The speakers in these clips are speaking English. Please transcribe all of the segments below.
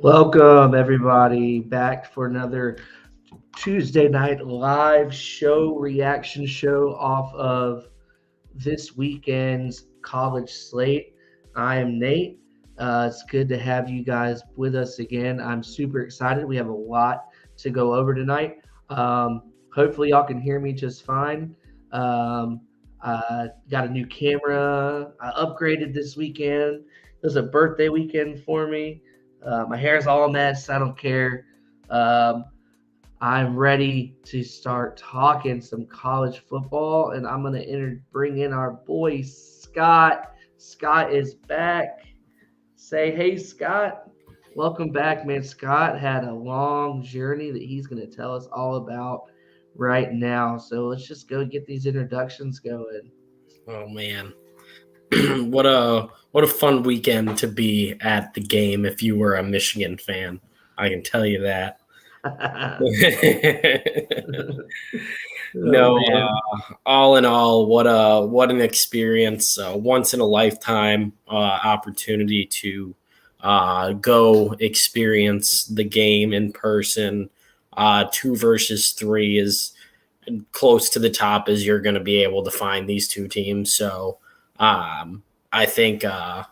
Welcome, everybody, back for another Tuesday night live show, reaction show off of this weekend's college slate. I am Nate. It's good to have you guys with us again. I'm super excited. We have a lot to go over tonight. Hopefully, y'all can hear me just fine. Um, I got a new camera. I upgraded this weekend. It was a birthday weekend for me. My hair's all a mess. I don't care. Um, I'm ready to start talking some college football, and I'm going to bring in our boy Scott. Scott is back. Say, hey, Scott. Welcome back, man. Scott had a long journey that he's going to tell us all about right now. So let's just go get these introductions going. Oh man. what a fun weekend to be at the game if you were a Michigan fan. I can tell you that. No, all in all, what an experience! Once in a lifetime opportunity to go experience the game in person. 2 versus 3 is close to the top as you're going to be able to find these two teams. So I think that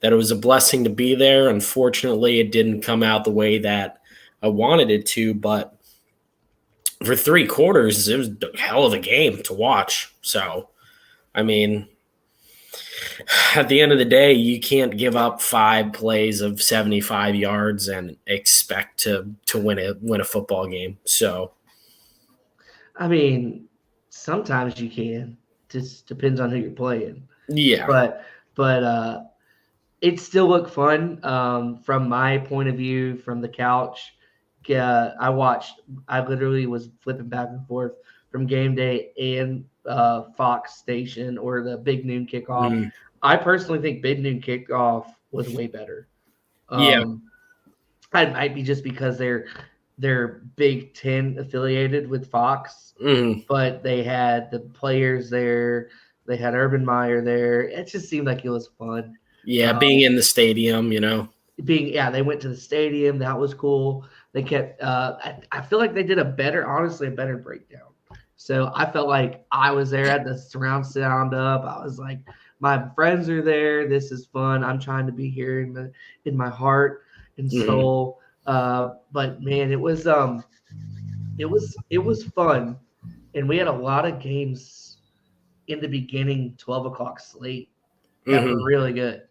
it was a blessing to be there. Unfortunately, it didn't come out the way that I wanted it to, but for 3 quarters, it was a hell of a game to watch. So, I mean, at the end of the day, you can't give up 5 plays of 75 yards and expect to win a football game. So, I mean, sometimes you can. Just depends on who you're playing. yeah. But it still looked fun from my point of view from the couch. I literally was flipping back and forth from game day and Fox Station or the Big Noon kickoff. Mm-hmm. I personally think Big Noon kickoff was way better. Yeah. It might be just because they're Big Ten affiliated with Fox, but they had the players there. They had Urban Meyer there. It just seemed like it was fun. Yeah, being in the stadium, They went to the stadium. That was cool. They kept. I feel like they did a better breakdown. So I felt like I was there at the surround sound up. I was like, my friends are there. This is fun. I'm trying to be here in my heart and soul. But man, it was fun, and we had a lot of games in the beginning 12 o'clock slate that were really good.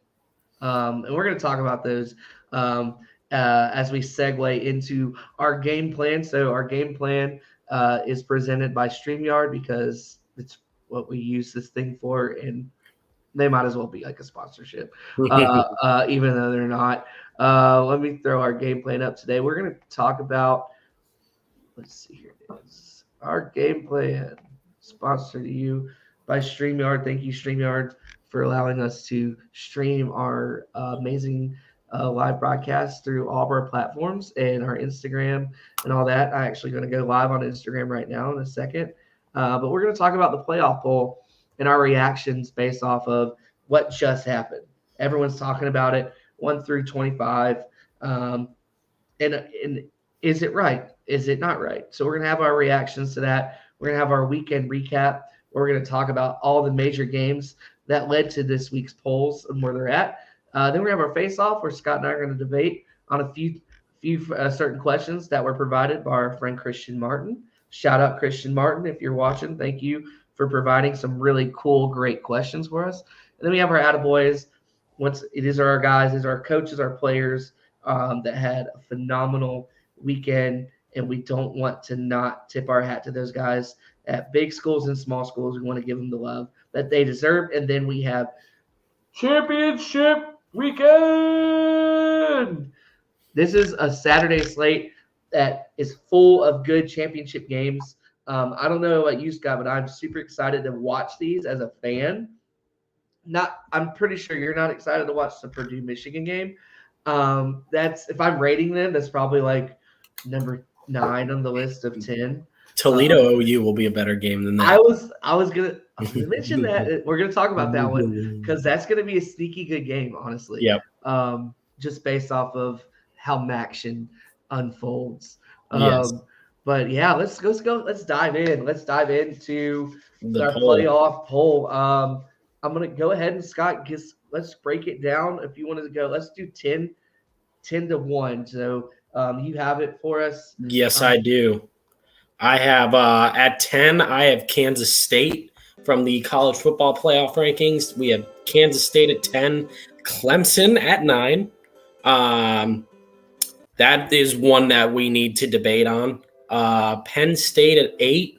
And we're going to talk about those as we segue into our game plan. So our game plan is presented by StreamYard because it's what we use this thing for, and they might as well be like a sponsorship, even though they're not. Let me throw our game plan up today. We're going to talk about, let's see, here it is. Our game plan, sponsored to you by StreamYard. Thank you, StreamYard, for allowing us to stream our amazing live broadcast through all of our platforms and our Instagram and all that. I'm actually going to go live on Instagram right now in a second. But we're going to talk about the playoff poll and our reactions based off of what just happened. Everyone's talking about it, 1 through 25. And is it right? Is it not right? So we're going to have our reactions to that. We're going to have our weekend recap. We're going to talk about all the major games that led to this week's polls and where they're at. Then we're going to have our face-off where Scott and I are going to debate on a few certain questions that were provided by our friend Christian Martin. Shout out Christian Martin if you're watching. Thank you for providing some really cool, great questions for us. And then we have our attaboys. These are our guys, these are our coaches, our players that had a phenomenal weekend, and we don't want to not tip our hat to those guys at big schools and small schools. We want to give them the love that they deserve. And then we have championship weekend. This is a Saturday slate that is full of good championship games. I don't know about you, Scott, but I'm super excited to watch these as a fan. I'm pretty sure you're not excited to watch the Purdue Michigan game. That's, if I'm rating them, that's probably like number 9 on the list of 10. Toledo OU will be a better game than that. I was gonna mention that. We're gonna talk about that one because that's gonna be a sneaky good game, honestly. Yep. Just based off of how Maction unfolds. Yes. But yeah, let's go. Let's dive in. Let's dive into The our poll. playoff poll. I'm gonna go ahead and Scott, let's break it down. If you wanted to go, let's do 10 to 1. So you have it for us. Yes, I do. I have at 10, I have Kansas State from the college football playoff rankings. We have Kansas State at 10, Clemson at 9. That is one that we need to debate on. Penn State at 8,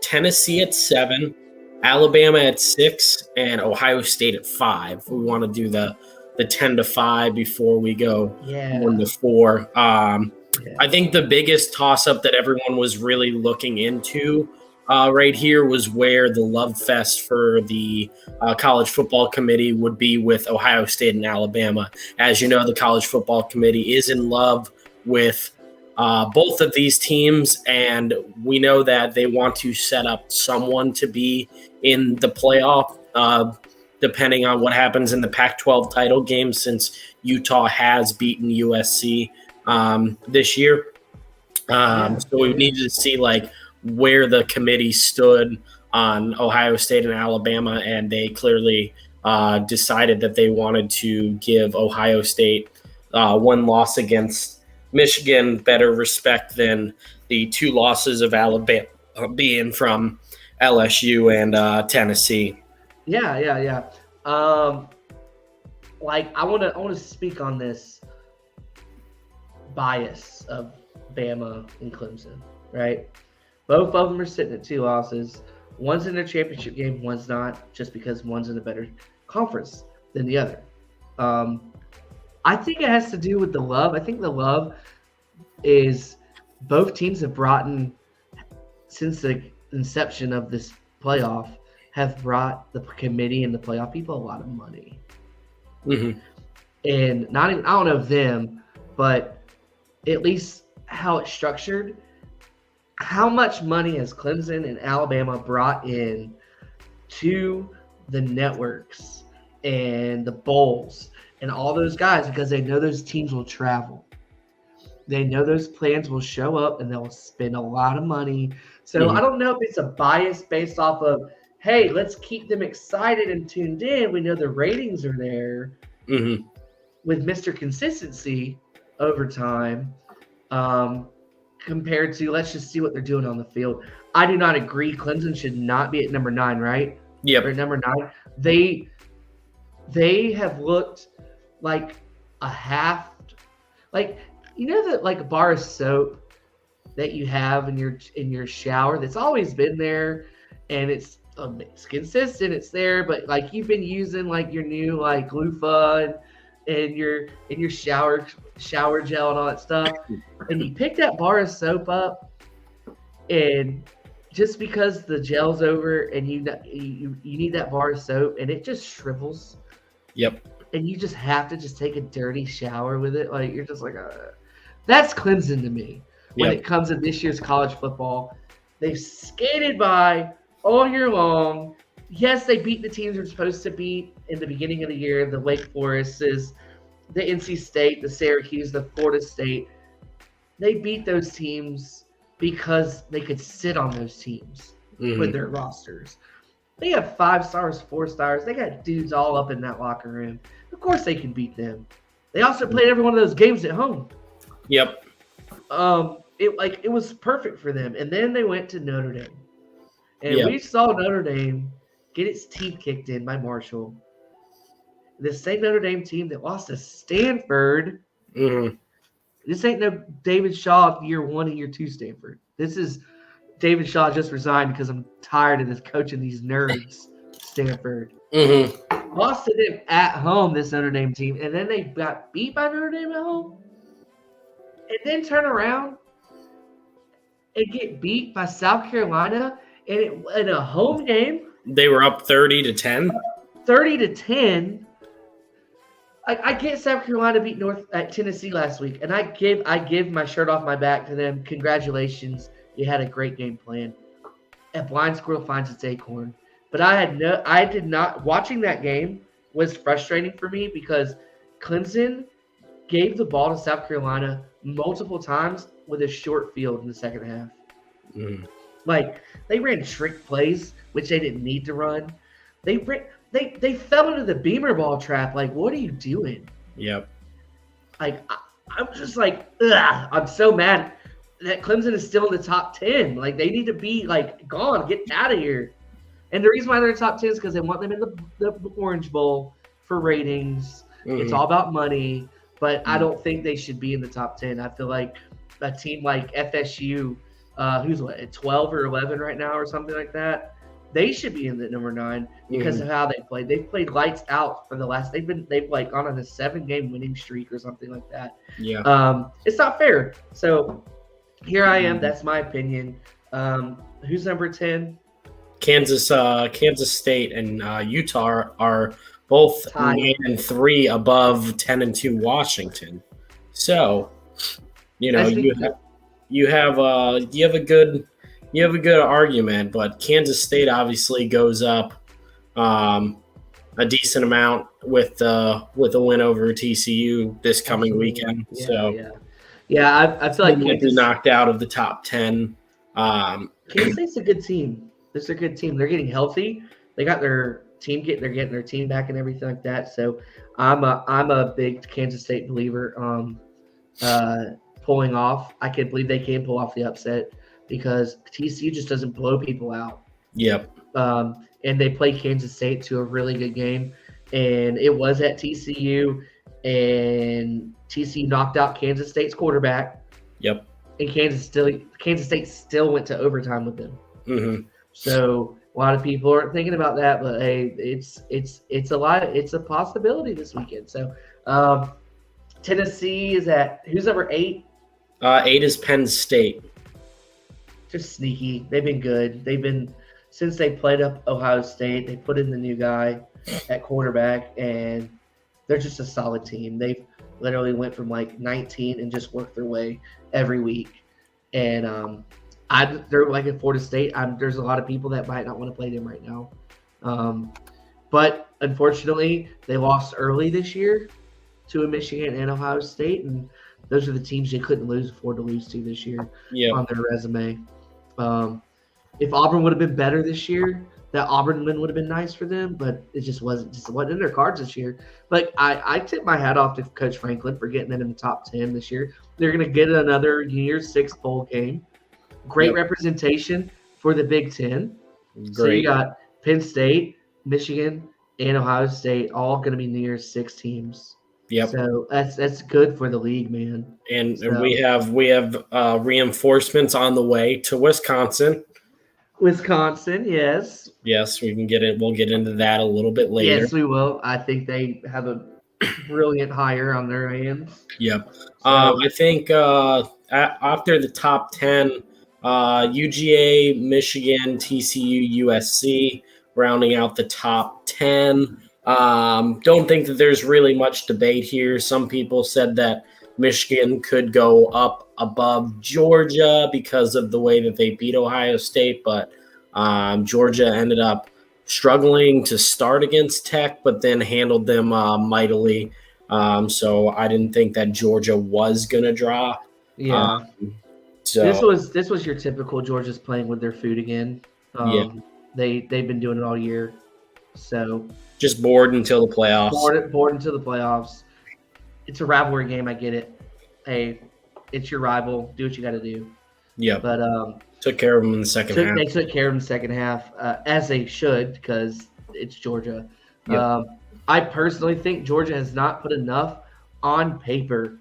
Tennessee at 7, Alabama at 6, and Ohio State at 5. We want to do the 10 to 5 before we go 1 to 4. I think the biggest toss-up that everyone was really looking into right here was where the love fest for the college football committee would be with Ohio State and Alabama. As you know, the college football committee is in love with both of these teams, and we know that they want to set up someone to be in the playoff, depending on what happens in the Pac-12 title game, since Utah has beaten USC this year. So we needed to see where the committee stood on Ohio State and Alabama, and they clearly decided that they wanted to give Ohio State one loss against Michigan better respect than the 2 losses of Alabama being from LSU and Tennessee. Yeah. I want to speak on this bias of Bama and Clemson, right? Both of them are sitting at 2 losses. One's in a championship game, one's not, just because one's in a better conference than the other. I think it has to do with the love. I think the love is both teams have brought in, since the inception of this playoff, have brought the committee and the playoff people a lot of money. Mm-hmm. And I don't know them, but at least how it's structured, how much money has Clemson and Alabama brought in to the networks and the bowls and all those guys, because they know those teams will travel. They know those plans will show up and they'll spend a lot of money. So I don't know if it's a bias based off of, hey, let's keep them excited and tuned in. We know the ratings are there with Mr. Consistency over time, compared to let's just see what they're doing on the field. I do not agree. Clemson should not be at number 9, right? Yep. Or number 9. They have looked like a half, like, you know, that like a bar of soap that you have in your shower that's always been there, and it's consistent, it's there, but like you've been using like your new like loofah and your shower gel and all that stuff, and you pick that bar of soap up, and just because the gel's over and you need that bar of soap, and it just shrivels. Yep. And you just have to just take a dirty shower with it. Like, you're just like, that's Clemson to me. When it comes to this year's college football, they've skated by all year long. Yes, they beat the teams they're supposed to beat in the beginning of the year. The Wake Forests, the NC State, the Syracuse, the Florida State. They beat those teams because they could sit on those teams with their rosters. They have 5 stars, 4 stars. They got dudes all up in that locker room. Of course they can beat them. They also played every one of those games at home. Yep. It was perfect for them. And then they went to Notre Dame. And we saw Notre Dame get its teeth kicked in by Marshall. The same Notre Dame team that lost to Stanford. This ain't no David Shaw year 1 and year 2 Stanford. This is David Shaw just resigned because I'm tired of this coaching these nerds, Stanford. Lost to them at home, this Notre Dame team, and then they got beat by Notre Dame at home, and then turn around and get beat by South Carolina in a home game. They were up 30-10. 30-10. I get South Carolina beat Tennessee last week, and I give my shirt off my back to them. Congratulations. You had a great game plan. A blind squirrel finds its acorn. But I did not. Watching that game was frustrating for me because Clemson gave the ball to South Carolina multiple times with a short field in the second half. Mm. Like, they ran trick plays, which they didn't need to run. They fell into the Beamer ball trap. Like, what are you doing? Yep. Like, I'm just like, ugh, I'm so mad that Clemson is still in the top 10. Like, they need to be, like, gone. Get out of here. And the reason why they're in the top 10 is because they want them in the Orange Bowl for ratings. Mm-hmm. It's all about money. But I don't think they should be in the top 10. I feel like a team like FSU, who's what, at 12 or 11 right now or something like that, they should be in the number 9 because of how they played. They've played lights out for the last. They've like gone on a 7-game winning streak or something like that. Yeah. It's not fair. So here I am. That's my opinion. Who's number 10? Kansas State and Utah are both 9-3 above 10-2 Washington. So, you know, you have a good argument, but Kansas State obviously goes up a decent amount with a win over TCU this coming weekend. Yeah, I feel like Kansas be knocked out of the top 10. Kansas State's a good team. This is a good team. They're getting healthy. They got their team they're getting their team back and everything like that. So I'm a big Kansas State believer pulling off. I can't believe they can pull off the upset because TCU just doesn't blow people out. Yep. And they played Kansas State to a really good game, and it was at TCU, and TCU knocked out Kansas State's quarterback. Yep. And Kansas State still went to overtime with them. Mm-hmm. So a lot of people aren't thinking about that, but hey, it's a possibility this weekend. So Tennessee is at who's number 8? 8 is Penn State. Just sneaky. They've been good. Since they played up Ohio State, they put in the new guy at quarterback, and they're just a solid team. They've literally went from like 19 and just worked their way every week. And they're like at Florida State. There's a lot of people that might not want to play them right now. But unfortunately, they lost early this year to a Michigan and Ohio State, and those are the teams they couldn't afford to lose to this year on their resume. If Auburn would have been better this year, that Auburn win would have been nice for them, but it just wasn't in their cards this year. But I tip my hat off to Coach Franklin for getting them in the top 10 this year. They're going to get another Year 6 bowl game. Great representation for the Big Ten. Great. So you got Penn State, Michigan, and Ohio State all going to be Year 6 teams. Yep. So that's good for the league, man. And we have reinforcements on the way to Wisconsin. Wisconsin, yes. Yes, we can get it. We'll get into that a little bit later. Yes, we will. I think they have a brilliant hire on their hands. Yep. So, I think after the top 10, UGA, Michigan, TCU, USC, rounding out the top 10. Don't think that there's really much debate here. Some people said that Michigan could go up above Georgia because of the way that they beat Ohio State, but Georgia ended up struggling to start against Tech, but then handled them mightily. So I didn't think that Georgia was going to draw. Yeah. So this was your typical Georgia's playing with their food again. They've been doing it all year. So just bored until the playoffs. Bored until the playoffs. It's a rivalry game. I get it. Hey, it's your rival. Do what you got to do. Yeah. But took care of them in the second half. They took care of them in the second half, as they should, because it's Georgia. Yep. I personally think Georgia has not put enough on paper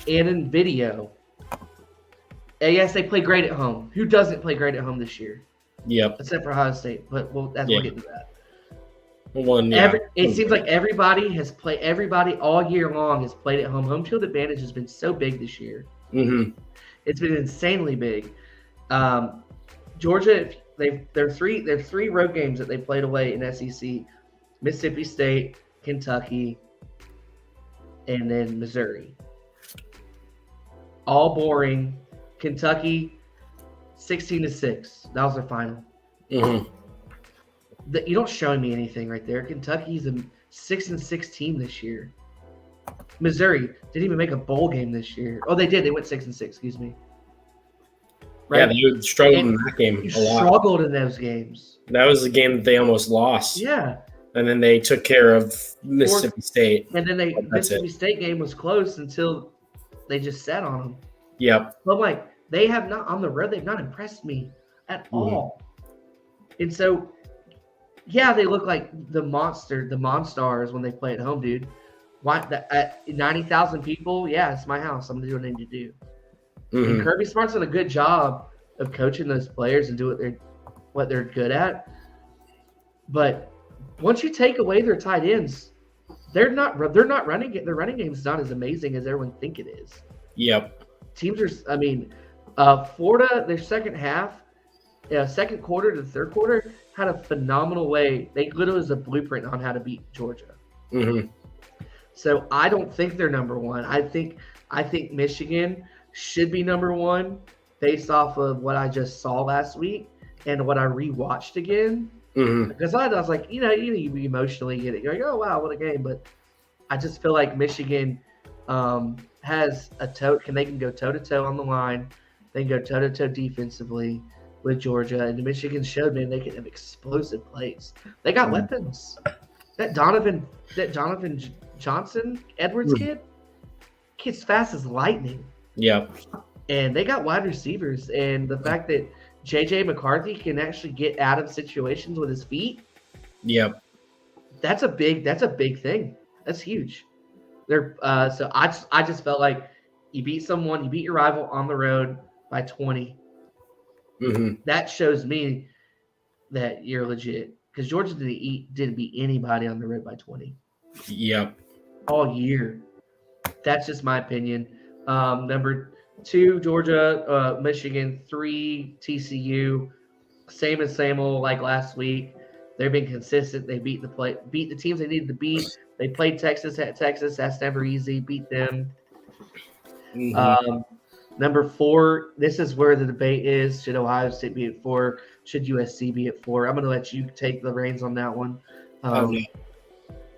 and in video. And yes, they play great at home. Who doesn't play great at home this year? Yep. Except for Ohio State, but we'll get into that. It seems like everybody all year long has played at home. Home field advantage has been so big this year. Mm-hmm. It's been insanely big. Georgia, there are three road games that they played away in SEC: Mississippi State, Kentucky, and then Missouri. All boring. Kentucky, 16-6. That was their final. Mm-hmm. You don't show me anything right there. Kentucky's a 6-6 team this year. Missouri didn't even make a bowl game this year. Oh, they did. They went 6-6. Excuse me. Right? Yeah, they struggled in that game a lot. Struggled in those games. That was the game that they almost lost. Yeah. And then they took care of Mississippi State. And then Mississippi State game was close until they just sat on them. Yep. But I'm like, they have not on the road. They've not impressed me at all. And so, yeah, they look like the Monstars when they play at home, dude. At 90,000 people, yeah, it's my house. I'm gonna do what I need to do. And Kirby Smart's done a good job of coaching those players and do what they're good at. But once you take away their tight ends, they're not running. Their running game is not as amazing as everyone think it is. Yep. Teams Florida, their second quarter to the third quarter had a phenomenal way. They literally was a blueprint on how to beat Georgia. So I don't think they're number one. I think Michigan should be number one based off of what I just saw last week and what I rewatched again. Because I was like, you emotionally get it. You're like, oh wow, what a game! But I just feel like Michigan has they can go toe to toe on the line. They can go toe to toe defensively with Georgia, and Michigan showed they can have explosive plays. They got weapons. That Donovan Johnson Edwards kid's fast as lightning. Yep. And they got wide receivers, and the fact that J.J. McCarthy can actually get out of situations with his feet. Yep. That's a big thing. That's huge. So I just felt like you beat your rival on the road by 20. That shows me that you're legit, because Georgia didn't beat anybody on the road by 20. Yep. All year. That's just my opinion. Number 2, Georgia, Michigan. 3, TCU. Same old like last week. They've been consistent. They beat the teams they needed to beat. They played Texas at Texas. That's never easy. Beat them. Number 4, this is where the debate is. Should Ohio State be at 4? Should USC be at 4? I'm going to let you take the reins on that one.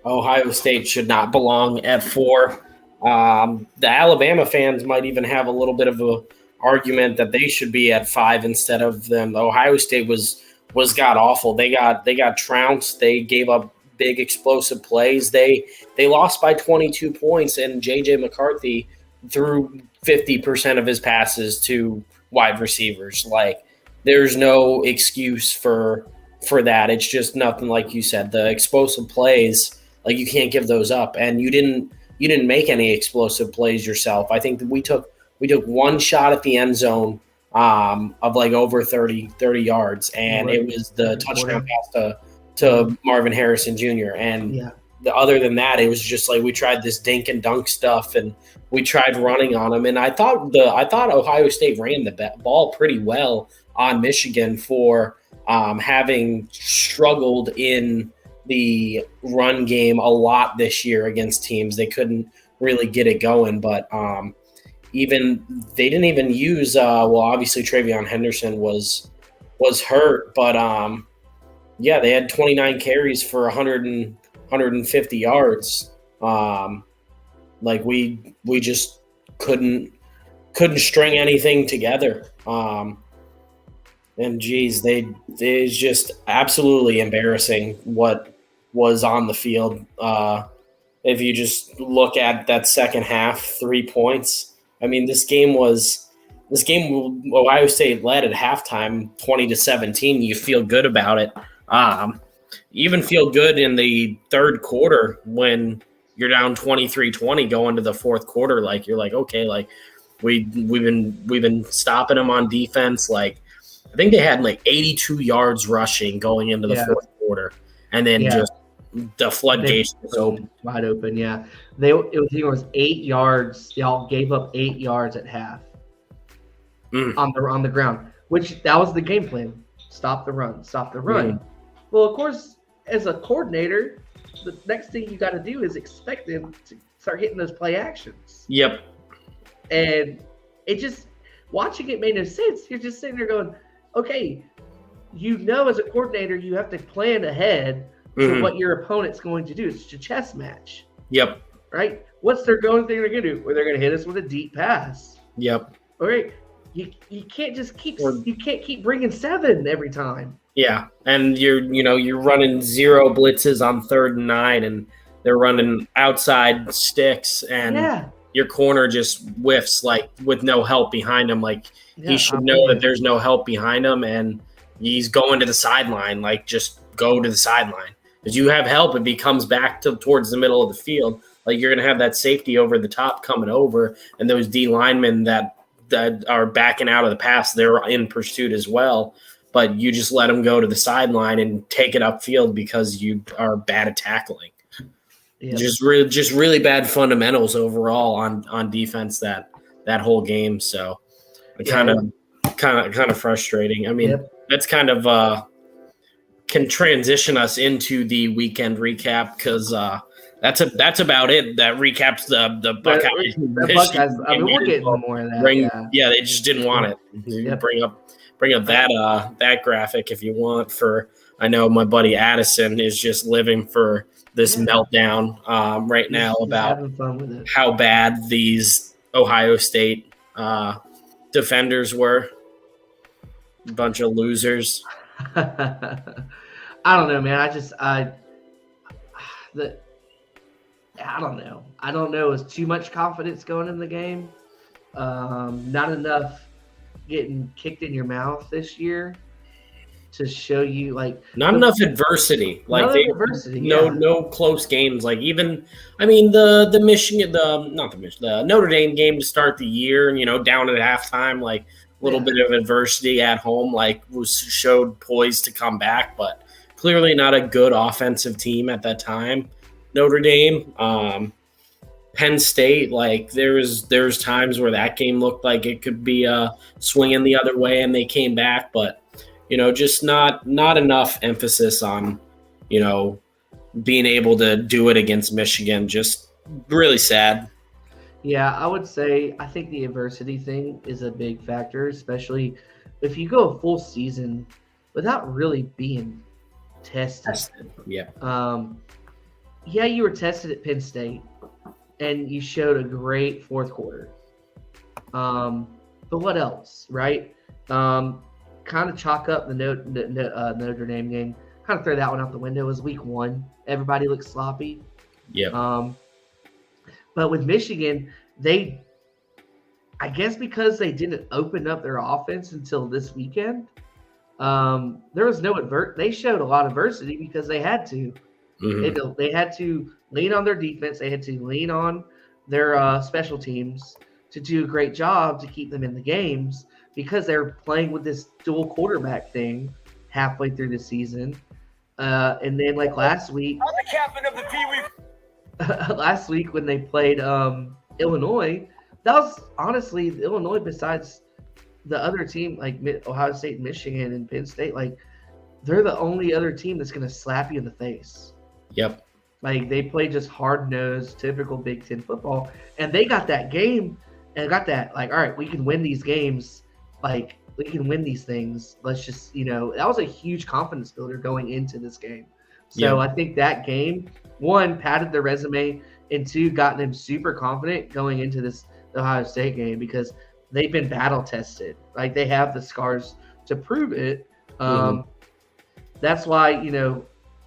Ohio State should not belong at 4. The Alabama fans might even have a little bit of a argument that they should be at 5 instead of them. Ohio State was god awful. They got trounced. They gave up big explosive plays. They lost by 22 points, and J.J. McCarthy threw 50% of his passes to wide receivers. Like, there's no excuse for that. It's just nothing, like you said. The explosive plays, like, you can't give those up. And you didn't make any explosive plays yourself. I think that we took one shot at the end zone of like over 30 yards, and it was the touchdown pass to Marvin Harrison Jr. And other than that, it was just like we tried this dink and dunk stuff, and we tried running on them. And I thought Ohio State ran the ball pretty well on Michigan for having struggled in the run game a lot this year against teams. They couldn't really get it going, but they didn't even use obviously Travion Henderson was hurt, but they had 29 carries for 150 yards. Like we just couldn't string anything together. And geez, it's just absolutely embarrassing what was on the field. If you just look at that second half, 3 points. I mean, this game Ohio State led at halftime 20-17. You feel good about it. You even feel good in the third quarter when you're down 23-20 going to the fourth quarter. Like, you're like, okay, like we've been stopping them on defense. Like, I think they had like 82 yards rushing going into the fourth quarter, and then just the floodgates was open, wide open. Yeah, it was 8 yards. Y'all gave up 8 yards at half on the ground, which that was the game plan. Stop the run. Well, of course, as a coordinator, the next thing you got to do is expect them to start hitting those play actions. Yep. And it just, watching it made no sense. You're just sitting there going, okay, as a coordinator, you have to plan ahead for what your opponent's going to do. It's a chess match. Yep. right? What's their going thing they're going to do? Well, they're going to hit us with a deep pass. Yep. All right. You can't just keep bringing 7 every time. Yeah, and you're running 0 blitzes on 3rd and 9, and they're running outside sticks, and your corner just whiffs like with no help behind him. Like he should know that there's no help behind him, and he's going to the sideline. Like just go to the sideline because you have help if he comes back towards the middle of the field. Like you're gonna have that safety over the top coming over, and those D linemen that are backing out of the pass, they're in pursuit as well. But you just let them go to the sideline and take it upfield because you are bad at tackling. Yep. Just really bad fundamentals overall on defense that whole game. So kind of frustrating. I mean, that's kind of can transition us into the weekend recap because that's about it. That recaps the Buckeyes. The Buckeyes. I mean, we'll get more of that. They just didn't want it. Yep. Bring up that graphic if you want. For I know my buddy Addison is just living for this meltdown right now about how bad these Ohio State defenders were. A bunch of losers. I don't know, man. I don't know. I don't know. It's too much confidence going in the game. Not enough getting kicked in your mouth this year to show you not enough adversity. No close games. Like even the Notre Dame game to start the year, down at halftime, like a little bit of adversity at home, showed poised to come back, but clearly not a good offensive team at that time. Notre Dame, Penn State, there's times where that game looked like it could be swinging the other way, and they came back, but just not enough emphasis on being able to do it against Michigan. Just really sad. Yeah, I would say I think the adversity thing is a big factor, especially if you go a full season without really being tested. Yeah. You were tested at Penn State, and you showed a great fourth quarter. But what else, right? Kind of chalk up the Notre Dame game. Kind of throw that one out the window. It was week 1. Everybody looked sloppy. Yeah. But with Michigan, I guess because they didn't open up their offense until this weekend, there was no they showed a lot of adversity because they had to. Mm-hmm. They had to lean on their defense. They had to lean on their special teams to do a great job to keep them in the games because they're playing with this dual quarterback thing halfway through the season. And then last week, I'm the captain of the Pee-wee. Last week when they played Illinois, that was honestly Illinois. Besides the other team Ohio State, and Michigan, and Penn State, they're the only other team that's going to slap you in the face. Yep. They play just hard-nosed, typical Big Ten football, and they got that game and got that all right, we can win these games. We can win these things. Let's just that was a huge confidence builder going into this game. So I think that game, 1, padded their resume, and 2, got them super confident going into this Ohio State game because they've been battle tested. They have the scars to prove it. That's why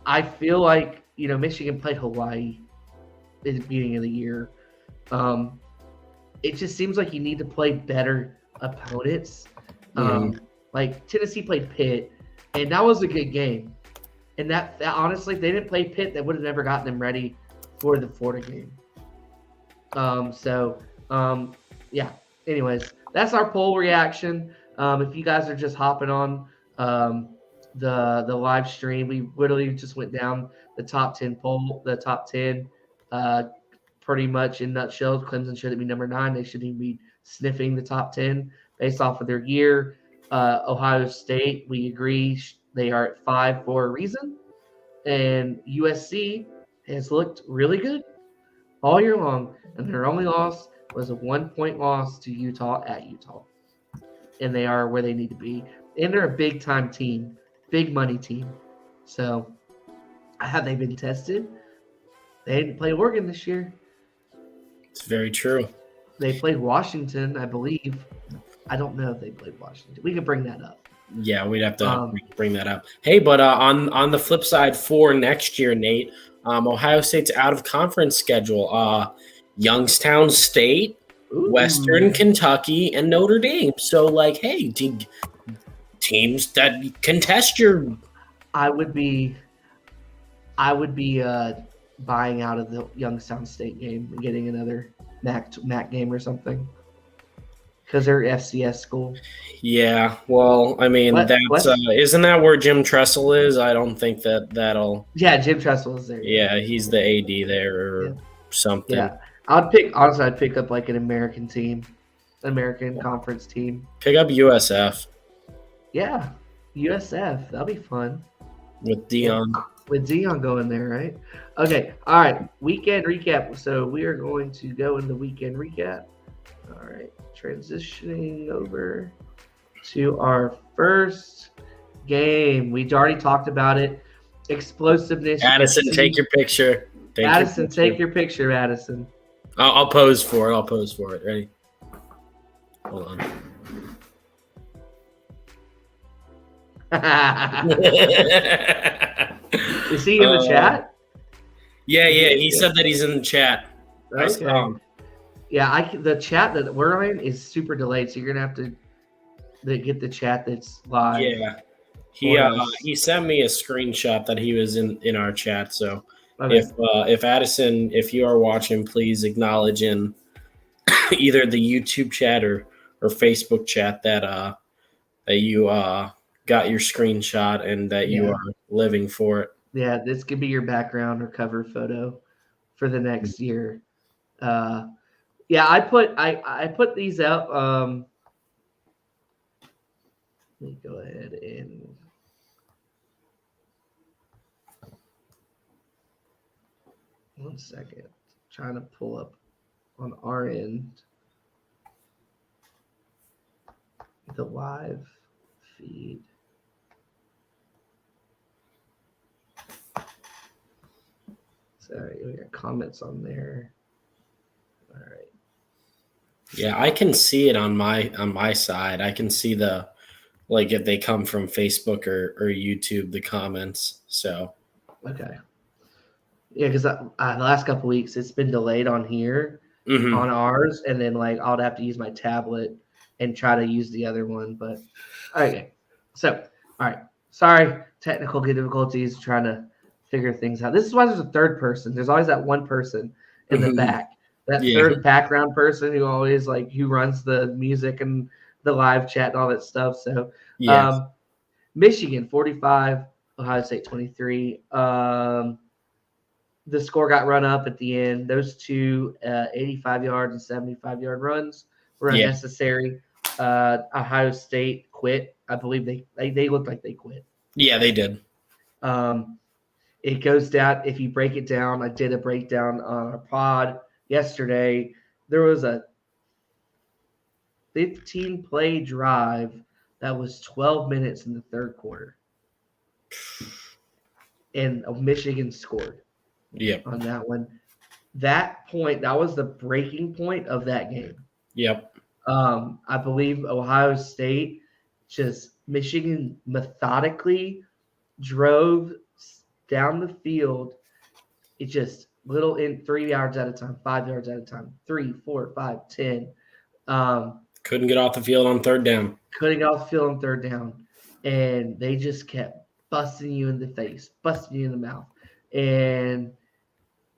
I feel like Michigan played Hawaii at the beginning of the year. It just seems like you need to play better opponents. Tennessee played Pitt, and that was a good game. And that honestly, if they didn't play Pitt, that would have never gotten them ready for the Florida game. Anyways, that's our poll reaction. If you guys are just hopping on the live stream, we literally just went down the top 10 poll, the top 10 pretty much in nutshell. Clemson should be number 9. They shouldn't even be sniffing the top 10 based off of their year. Ohio State, we agree, they are at 5 for a reason. And USC has looked really good all year long. And their only loss was a 1-point loss to Utah at Utah. And they are where they need to be. And they're a big-time team, big money team. So have they been tested? They didn't play Oregon this year. It's very true. They played Washington, I believe. I don't know if they played Washington. We can bring that up. Yeah, we'd have to bring that up. Hey, but on the flip side for next year, Nate, Ohio State's out of conference schedule. Youngstown State, Ooh. Western Kentucky, and Notre Dame. So, like, hey, teams that contest your. I would be buying out of the Youngstown State game and getting another MAC game or something. Because they're FCS school. Yeah, well, I mean, isn't that where Jim Tressel is? I don't think that'll. Yeah, Jim Tressel is there. Yeah, he's the AD there or something. Yeah, I'd pick up like an American team, American conference team. Pick up USF. Yeah, USF. That'll be fun. With Dion. With Dion going there, right? Okay, all right. Weekend recap. So we are going to go into weekend recap. All right. Transitioning over to our first game. We already talked about it. Explosiveness. Addison, take your picture. Take your picture, Addison. I'll pose for it. Ready? Hold on. Is he in the chat? Yeah. He said that he's in the chat. Okay. Yeah, the chat that we're in is super delayed, so you're gonna have to get the chat that's live. Yeah, he sent me a screenshot that he was in our chat. So if Addison, if you are watching, please acknowledge in either the YouTube chat or Facebook chat that you got your screenshot and that you are living for it. Yeah, this could be your background or cover photo for the next year. Yeah, I put these out. Let me go ahead and one second. Trying to pull up on our end the live feed. Sorry, we got comments on there. All right. Yeah, I can see it on my side. I can see if they come from Facebook or YouTube, the comments. So okay, yeah, because the last couple weeks it's been delayed on here on ours, and then I'll have to use my tablet and try to use the other one. But okay, so all right, sorry, technical difficulties trying to figure things out. This is why there's a third person. There's always that one person in the back. That third background person who always who runs the music and the live chat and all that stuff. So, Michigan 45, Ohio State 23. The score got run up at the end. Those two 85-yard and 75-yard runs were unnecessary. Ohio State quit. I believe they looked like they quit. Yeah, they did. It goes down. If you break it down, I did a breakdown on our pod yesterday. There was a 15-play drive that was 12 minutes in the third quarter. And Michigan scored on that one. That point, that was the breaking point of that game. Yep. I believe Ohio State Michigan methodically drove down the field. It just little in 3 yards at a time, 5 yards at a time, 3, 4, 5, 10. Couldn't get off the field on third down. Couldn't get off the field on third down. And they just kept busting you in the face, busting you in the mouth. And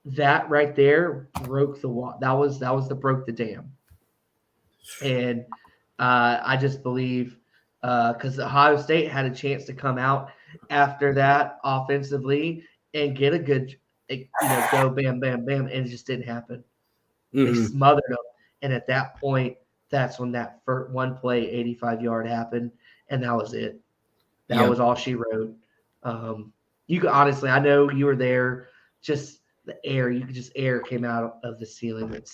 that right there broke the wall. That was broke the dam. And I just believe because Ohio State had a chance to come out after that offensively and get a good, go bam, bam, bam, and it just didn't happen. They smothered them. And at that point, that's when that first one play, 85-yard happened, and that was it. That was all she wrote. You could honestly, I know you were there, just the air, air came out of the ceiling. It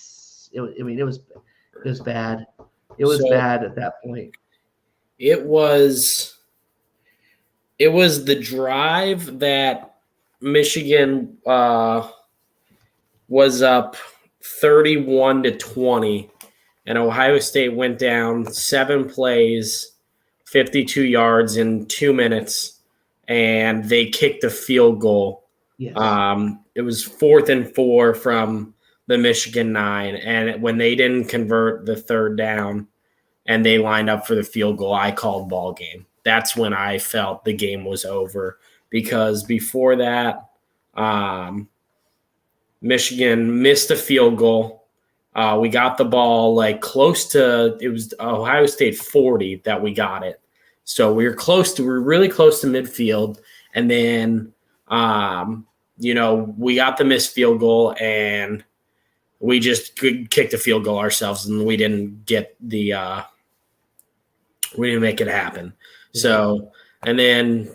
was bad. It was bad at that point. It was the drive that Michigan was up 31-20, and Ohio State went down 7 plays, 52 yards in 2 minutes, and they kicked a field goal. Yes. It was 4th and 4 from the Michigan 9, and when they didn't convert the third down and they lined up for the field goal, I called ball game. That's when I felt the game was over, because before that, Michigan missed a field goal. We got the ball like close to, it was Ohio State 40 that we got it. So we were really close to midfield. And then, we got the missed field goal and we just kicked a field goal ourselves, and we didn't get we didn't make it happen. So, and then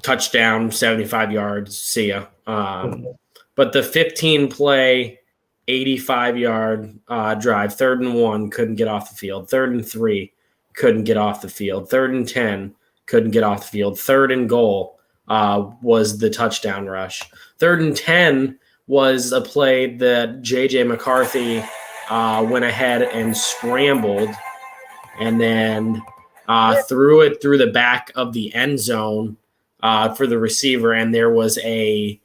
touchdown, 75 yards, see ya. But the 15-play, 85-yard drive, 3rd and 1, couldn't get off the field. 3rd and 3, couldn't get off the field. 3rd and 10, couldn't get off the field. 3rd and goal was the touchdown rush. 3rd and 10 was a play that J.J. McCarthy went ahead and scrambled and then threw it through the back of the end zone for the receiver, and there was a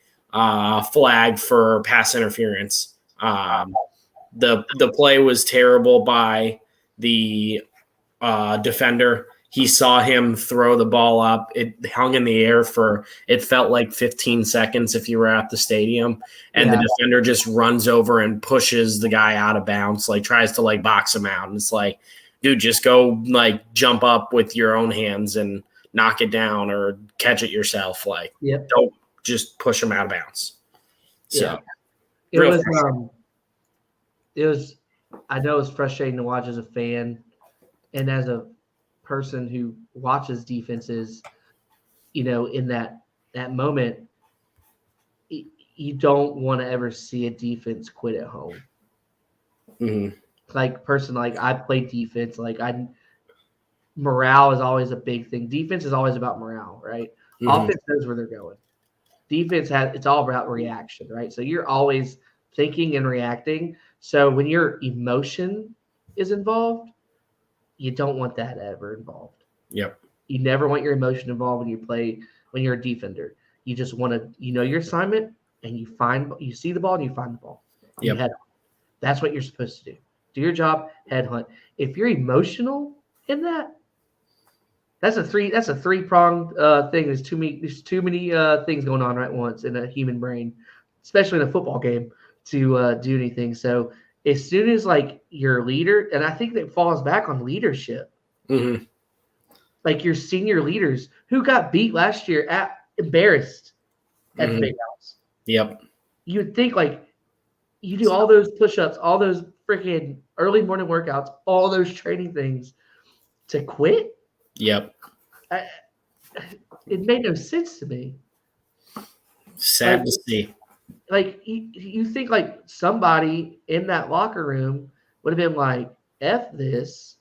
flag for pass interference. The play was terrible by the defender. He saw him throw the ball up. It hung in the air for, it felt like 15 seconds if you were at the stadium. And the defender just runs over and pushes the guy out of bounds, like tries to like box him out. And it's like, dude, just go like jump up with your own hands and knock it down or catch it yourself. Like, don't just push him out of bounds. So it was, I know it's frustrating to watch as a fan and as a person who watches defenses, in that moment, you don't want to ever see a defense quit at home. Mm-hmm. Like I played defense, morale is always a big thing. Defense is always about morale, right? Mm-hmm. Offense knows where they're going. Defense it's all about reaction, right? So you're always thinking and reacting. So when your emotion is involved, you don't want that ever involved. Yep. You never want your emotion involved when you're a defender. You just want to, your assignment, and you see the ball and you find the ball. And you head on. That's what you're supposed to do. Do your job, head hunt. If you're emotional in that, that's a three-pronged thing. There's too many things going on right at once in a human brain, especially in a football game, to do anything. So as soon as your leader, and I think that falls back on leadership. Mm-hmm. Like your senior leaders who got beat last year embarrassed at the big house. Yep. You would think you do all those push-ups, all those freaking early morning workouts, all those training things to quit. Yep. It made no sense to me. Sad to see. You think somebody in that locker room would have been like, F this,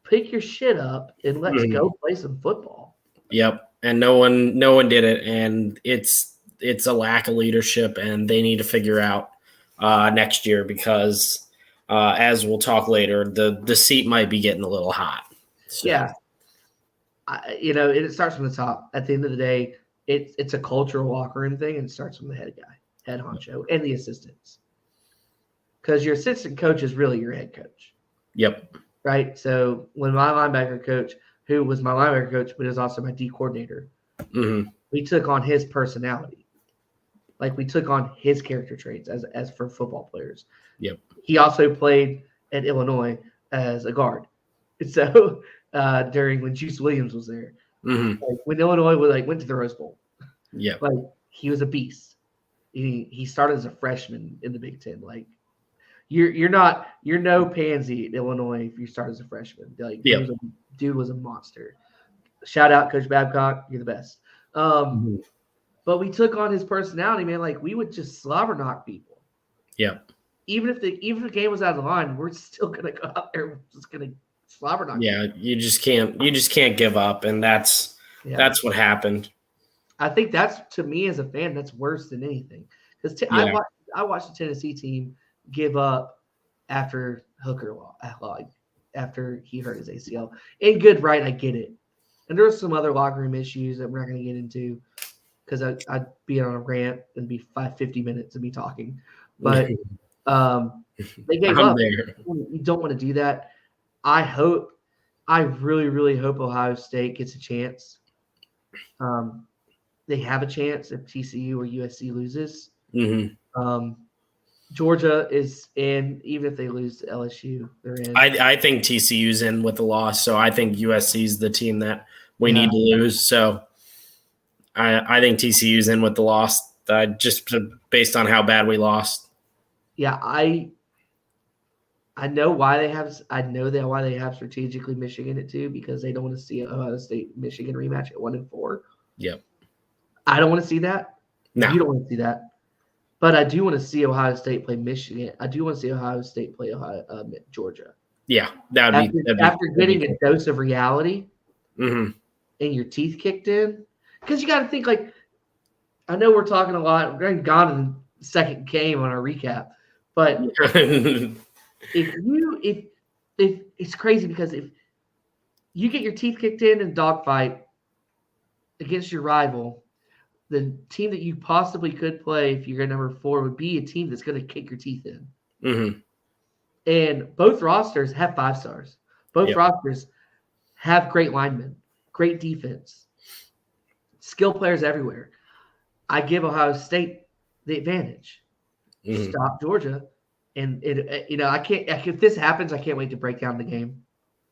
pick your shit up and let's go play some football. Yep. And no one did it. And it's a lack of leadership, and they need to figure out next year because as we'll talk later, the seat might be getting a little hot. So. Yeah. It starts from the top. At the end of the day, it's a cultural locker room thing, and it starts from the head honcho, and the assistants. Because your assistant coach is really your head coach. Yep. Right? So when my linebacker coach, who was my linebacker coach, but is also my D coordinator, we took on his personality. We took on his character traits as for football players. Yep. He also played at Illinois as a guard. So during when Juice Williams was there, when Illinois went to the Rose Bowl, he was a beast. He started as a freshman in the Big Ten. You're no pansy at Illinois if you start as a freshman. Dude was a monster. Shout out Coach Babcock, you're the best. But we took on his personality, man. We would just slobber knock people. Yeah. Even if the game was out of the line, we're still gonna go out there. We're just gonna slobber knock. Yeah, you just can't give up, and that's what happened. I think that's, to me as a fan, that's worse than anything. Because I watched the Tennessee team give up after Hooker after he hurt his ACL. In good right, I get it. And there were some other locker room issues that we're not going to get into because I'd be on a rant and be 50 minutes of me talking. But they gave up. There. You don't want to do that. I really, really hope Ohio State gets a chance. They have a chance if TCU or USC loses. Mm-hmm. Georgia is in, even if they lose to LSU, they're in. I think TCU's in with the loss, so I think USC's the team that we need to lose. So I think TCU's in with the loss, just based on how bad we lost. Yeah, I know why they have. I know that why they have strategically Michigan at 2 because they don't want to see Ohio State Michigan rematch at 1 and 4. Yep. I don't want to see that. No. You don't want to see that. But I do want to see Ohio State play Michigan. I do want to see Ohio State play Georgia. Yeah, that'd be after getting a dose of reality and your teeth kicked in, because you got to think like, I know we're talking a lot. We're gone in the second game on our recap, but if it's crazy because if you get your teeth kicked in a dogfight against your rival, the team that you possibly could play if you're number 4 would be a team that's going to kick your teeth in. Mm-hmm. And both rosters have 5 stars. Both rosters have great linemen, great defense, skill players everywhere. I give Ohio State the advantage. Mm-hmm. Stop Georgia. And, I can't – if this happens, I can't wait to break down the game.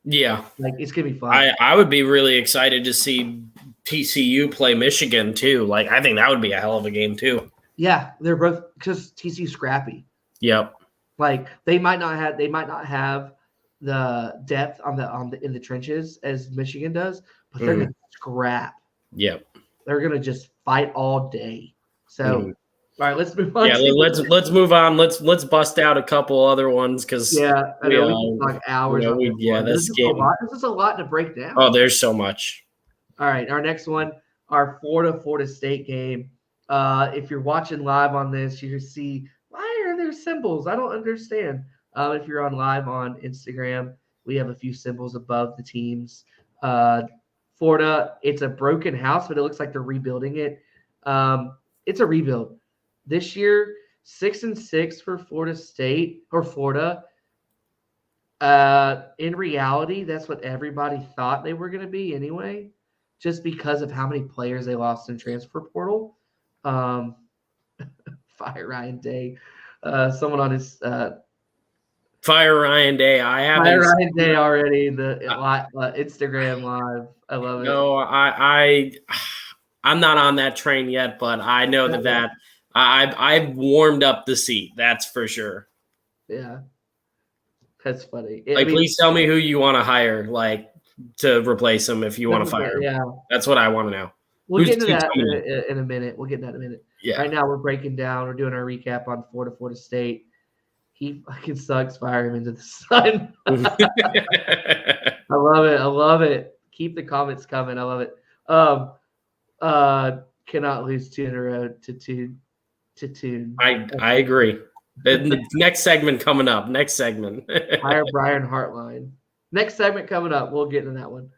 Yeah. Like, it's going to be fun. I would be really excited to see TCU play Michigan too. Like, I think that would be a hell of a game too. Yeah, they're both – because TCU's scrappy. Yep. Like, they might not have the depth in the trenches as Michigan does, but they're going to scrap. Yep. They're going to just fight all day. So – all right, let's move on. Yeah, let's move on. Let's bust out a couple other ones because I know we can talk hours. This game. This is a lot to break down. Oh, there's so much. All right, our next one, our Florida State game. If you're watching live on this, you just see why are there symbols? I don't understand. If you're on live on Instagram, we have a few symbols above the teams. Florida, it's a broken house, but it looks like they're rebuilding it. It's a rebuild. This year, 6-6 for Florida State or Florida. In reality, that's what everybody thought they were going to be anyway, just because of how many players they lost in transfer portal. Fire Ryan Day. Someone on his Fire Ryan Day. I have Fire Ryan Day already. The Instagram live. I love it. No, I'm not on that train yet, but I know that. I've warmed up the seat. That's for sure. Yeah, that's funny. Please tell me who you want to hire, to replace him if you want to fire him. Yeah, that's what I want to know. We'll get into that in a minute. Yeah. Right now we're breaking down. We're doing our recap on Florida State. He fucking sucks. Fire him into the sun. I love it. Keep the comments coming. I love it. Cannot lose 2 in a row to 2. I agree. The next segment coming up. Hire Brian Hartline. Next segment coming up. We'll get into that one.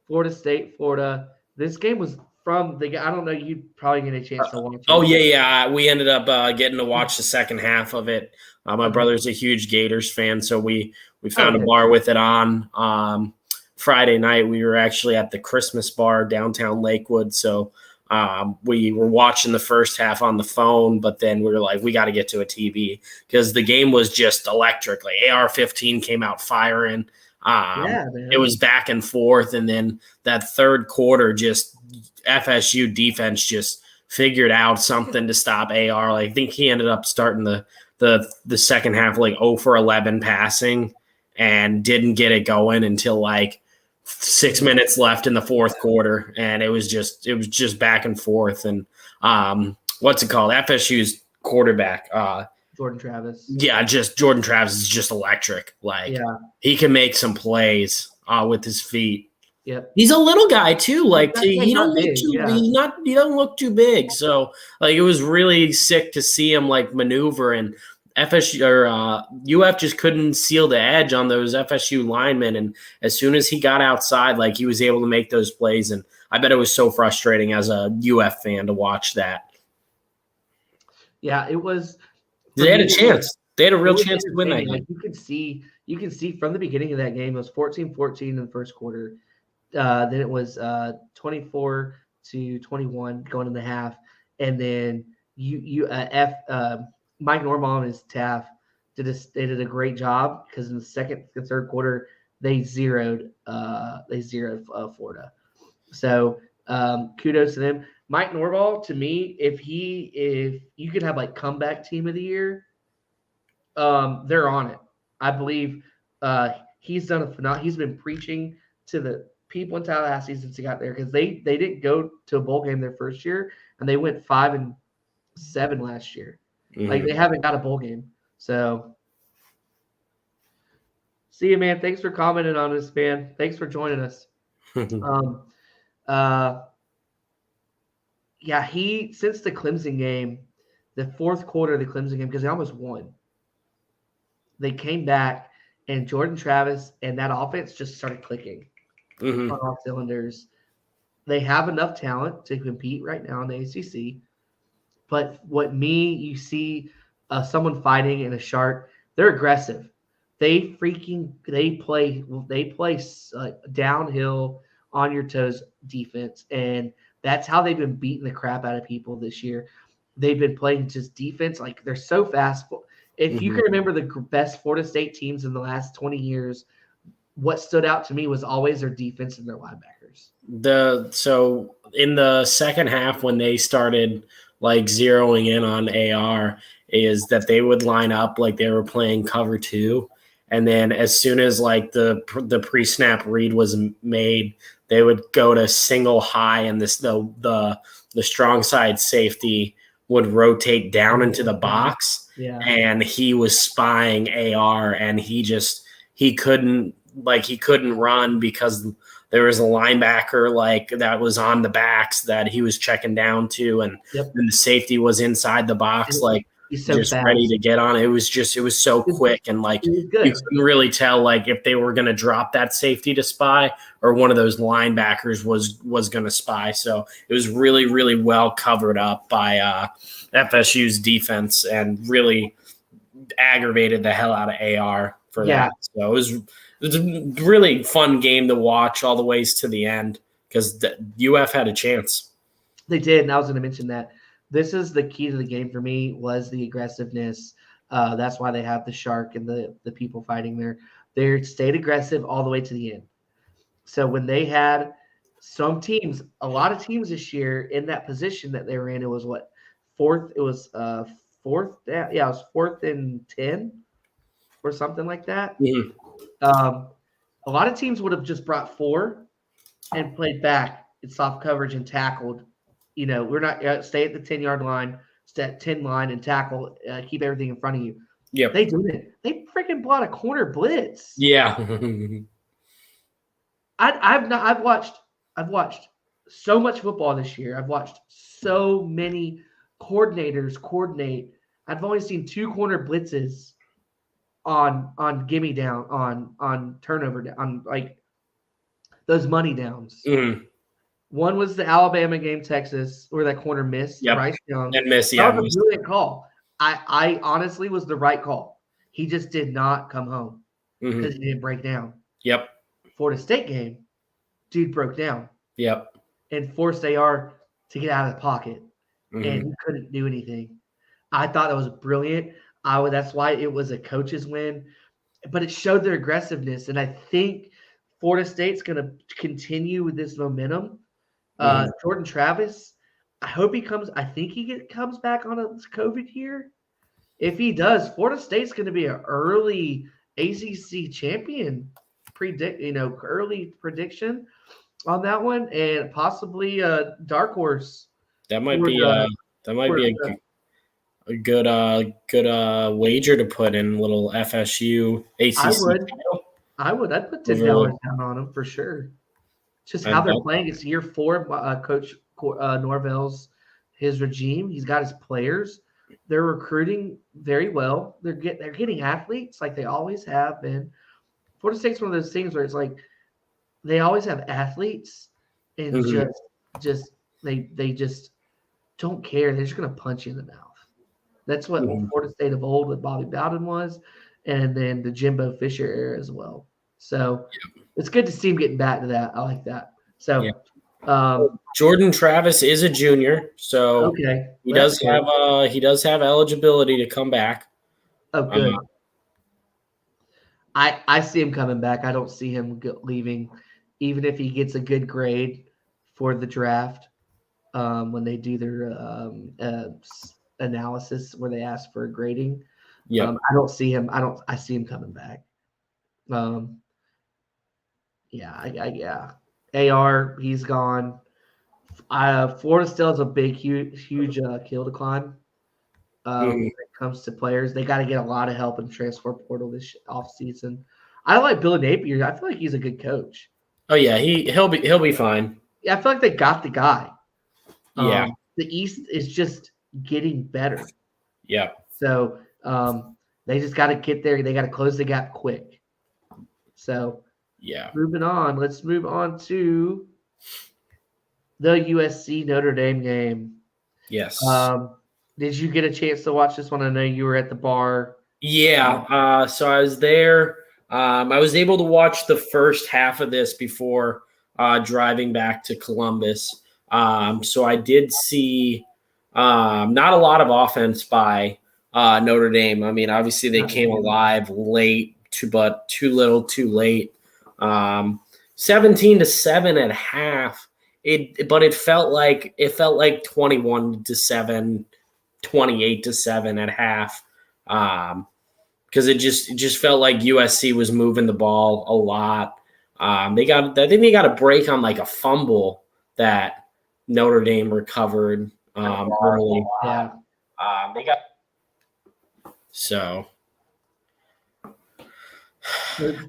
Florida State, Florida. This game was from the. I don't know. You probably get a chance to watch it. Oh yeah. We ended up getting to watch the second half of it. My brother's a huge Gators fan, so we found a bar with it on. Friday night, we were actually at the Christmas bar downtown Lakewood, so. We were watching the first half on the phone, but then we were like, we got to get to a TV because the game was just electric. Like AR-15 came out firing. It was back and forth. And then that third quarter, just FSU defense just figured out something to stop AR. I think he ended up starting the second half 0 for 11 passing and didn't get it going until 6 minutes left in the fourth quarter, and it was just back and forth. And what's it called? FSU's quarterback, Jordan Travis. Yeah, just Jordan Travis is just electric. He can make some plays with his feet. Yep. He's a little guy too. Like he not don't look big, too. yeah. He don't look too big. So like it was really sick to see him like maneuver, and FSU or UF just couldn't seal the edge on those FSU linemen. And as soon as he got outside, like he was able to make those plays. And I bet it was so frustrating as a UF fan to watch that. Yeah, it was. They had a chance. They had a real chance to win that game. Like you can see from the beginning of that game, it was 14-14 in the first quarter. Then it was 24-21 going in the half, and then Mike Normal and his staff did a great job because in the second and third quarter they zeroed Florida. So kudos to them. Mike Norval, to me, if you could have like comeback team of the year, they're on it. I believe he's done a phenomenal. He's been preaching to the people in Tallahassee since he got there because they didn't go to a bowl game their first year and they went 5-7 last year. Mm-hmm. Like they haven't got a bowl game. So see you, man. Thanks for commenting on this, man. Thanks for joining us. Yeah, since the Clemson game, the fourth quarter of the Clemson game, because they almost won. They came back, and Jordan Travis and that offense just started clicking on all cylinders. They have enough talent to compete right now in the ACC. But you see someone fighting in a shark, they're aggressive. They play downhill on your toes defense, and that's how they've been beating the crap out of people this year. They've been playing just defense. Like they're so fast. If you can remember the best Florida State teams in the last 20 years, what stood out to me was always their defense and their linebackers. So in the second half, when they started like zeroing in on AR, is that they would line up like they were playing cover 2. And then as soon as like the pre-snap read was made, they would go to single high, and the strong side safety would rotate down into the box. Yeah. And he was spying AR, and he couldn't run because there was a linebacker like that was on the backs that he was checking down to, and then the safety was inside the box, like just ready to get on. It was so quick, and like you couldn't really tell like if they were going to drop that safety to spy or one of those linebackers was going to spy. So it was really, really well covered up by FSU's defense and really aggravated the hell out of AR for that. So it was a really fun game to watch all the ways to the end because UF had a chance. They did, and I was going to mention that. This is the key to the game for me was the aggressiveness. That's why they have the shark and the people fighting there. They stayed aggressive all the way to the end. So when they had some teams, a lot of teams this year in that position that they were in, it was fourth? It was fourth. Yeah, it was 4th and 10 or something like that. Mm-hmm. A lot of teams would have just brought 4 and played back in soft coverage and tackled. We're not stay at the 10-yard line, stay at 10 line and tackle, keep everything in front of you. Yeah, they didn't. They freaking bought a corner blitz. Yeah, I've watched so much football this year. I've watched so many coordinators coordinate. I've only seen 2 corner blitzes on gimme down, on turnover, on like those money downs. Mm-hmm. One was the Alabama game, Texas, where that corner missed. Bryce Young. And missed, that was a brilliant call. I honestly was the right call. He just did not come home because he didn't break down. Yep. Florida State game, dude broke down. Yep. And forced AR to get out of the pocket. And he couldn't do anything. I thought that was brilliant. That's why it was a coach's win. But it showed their aggressiveness. And I think Florida State's going to continue with this momentum. Jordan Travis, I hope he comes. I think he comes back on a COVID year. If he does, Florida State's going to be an early ACC champion. Early prediction on that one, and possibly a dark horse. That might be a good wager to put in. Little FSU ACC. I would. I'd put $10 down on him for sure. Just how they're playing. It's year 4, Coach Norvell's his regime. He's got his players. They're recruiting very well. They're getting athletes like they always have been. Florida State's one of those things where it's like they always have athletes and just they just don't care. They're just gonna punch you in the mouth. That's what Florida State of old with Bobby Bowden was, and then the Jimbo Fisher era as well. So it's good to see him getting back to that. I like that. So Jordan Travis is a junior, so he does have eligibility to come back. Oh, good. I see him coming back. I don't see him leaving, even if he gets a good grade for the draft. When they do their analysis where they ask for a grading, I don't see him. I see him coming back. AR, he's gone. Florida still has a big, huge kill decline. When it comes to players, they got to get a lot of help in transfer portal this offseason. I like Billy Napier. I feel like he's a good coach. Oh yeah, he'll be fine. Yeah, I feel like they got the guy. Yeah, the East is just getting better. Yeah. So they just got to get there. They got to close the gap quick. So moving on. Let's move on to the USC Notre Dame game. Yes. Did you get a chance to watch this one? I know you were at the bar. Yeah. So I was there. I was able to watch the first half of this before driving back to Columbus. So I did see not a lot of offense by Notre Dame. I mean, obviously they came alive late, but too little, too late. 17-7 at half. But it felt like 21-7. 28-7 at half, because it just felt like USC was moving the ball a lot. I think they got a break on like a fumble that Notre Dame recovered early. Yeah, they got so.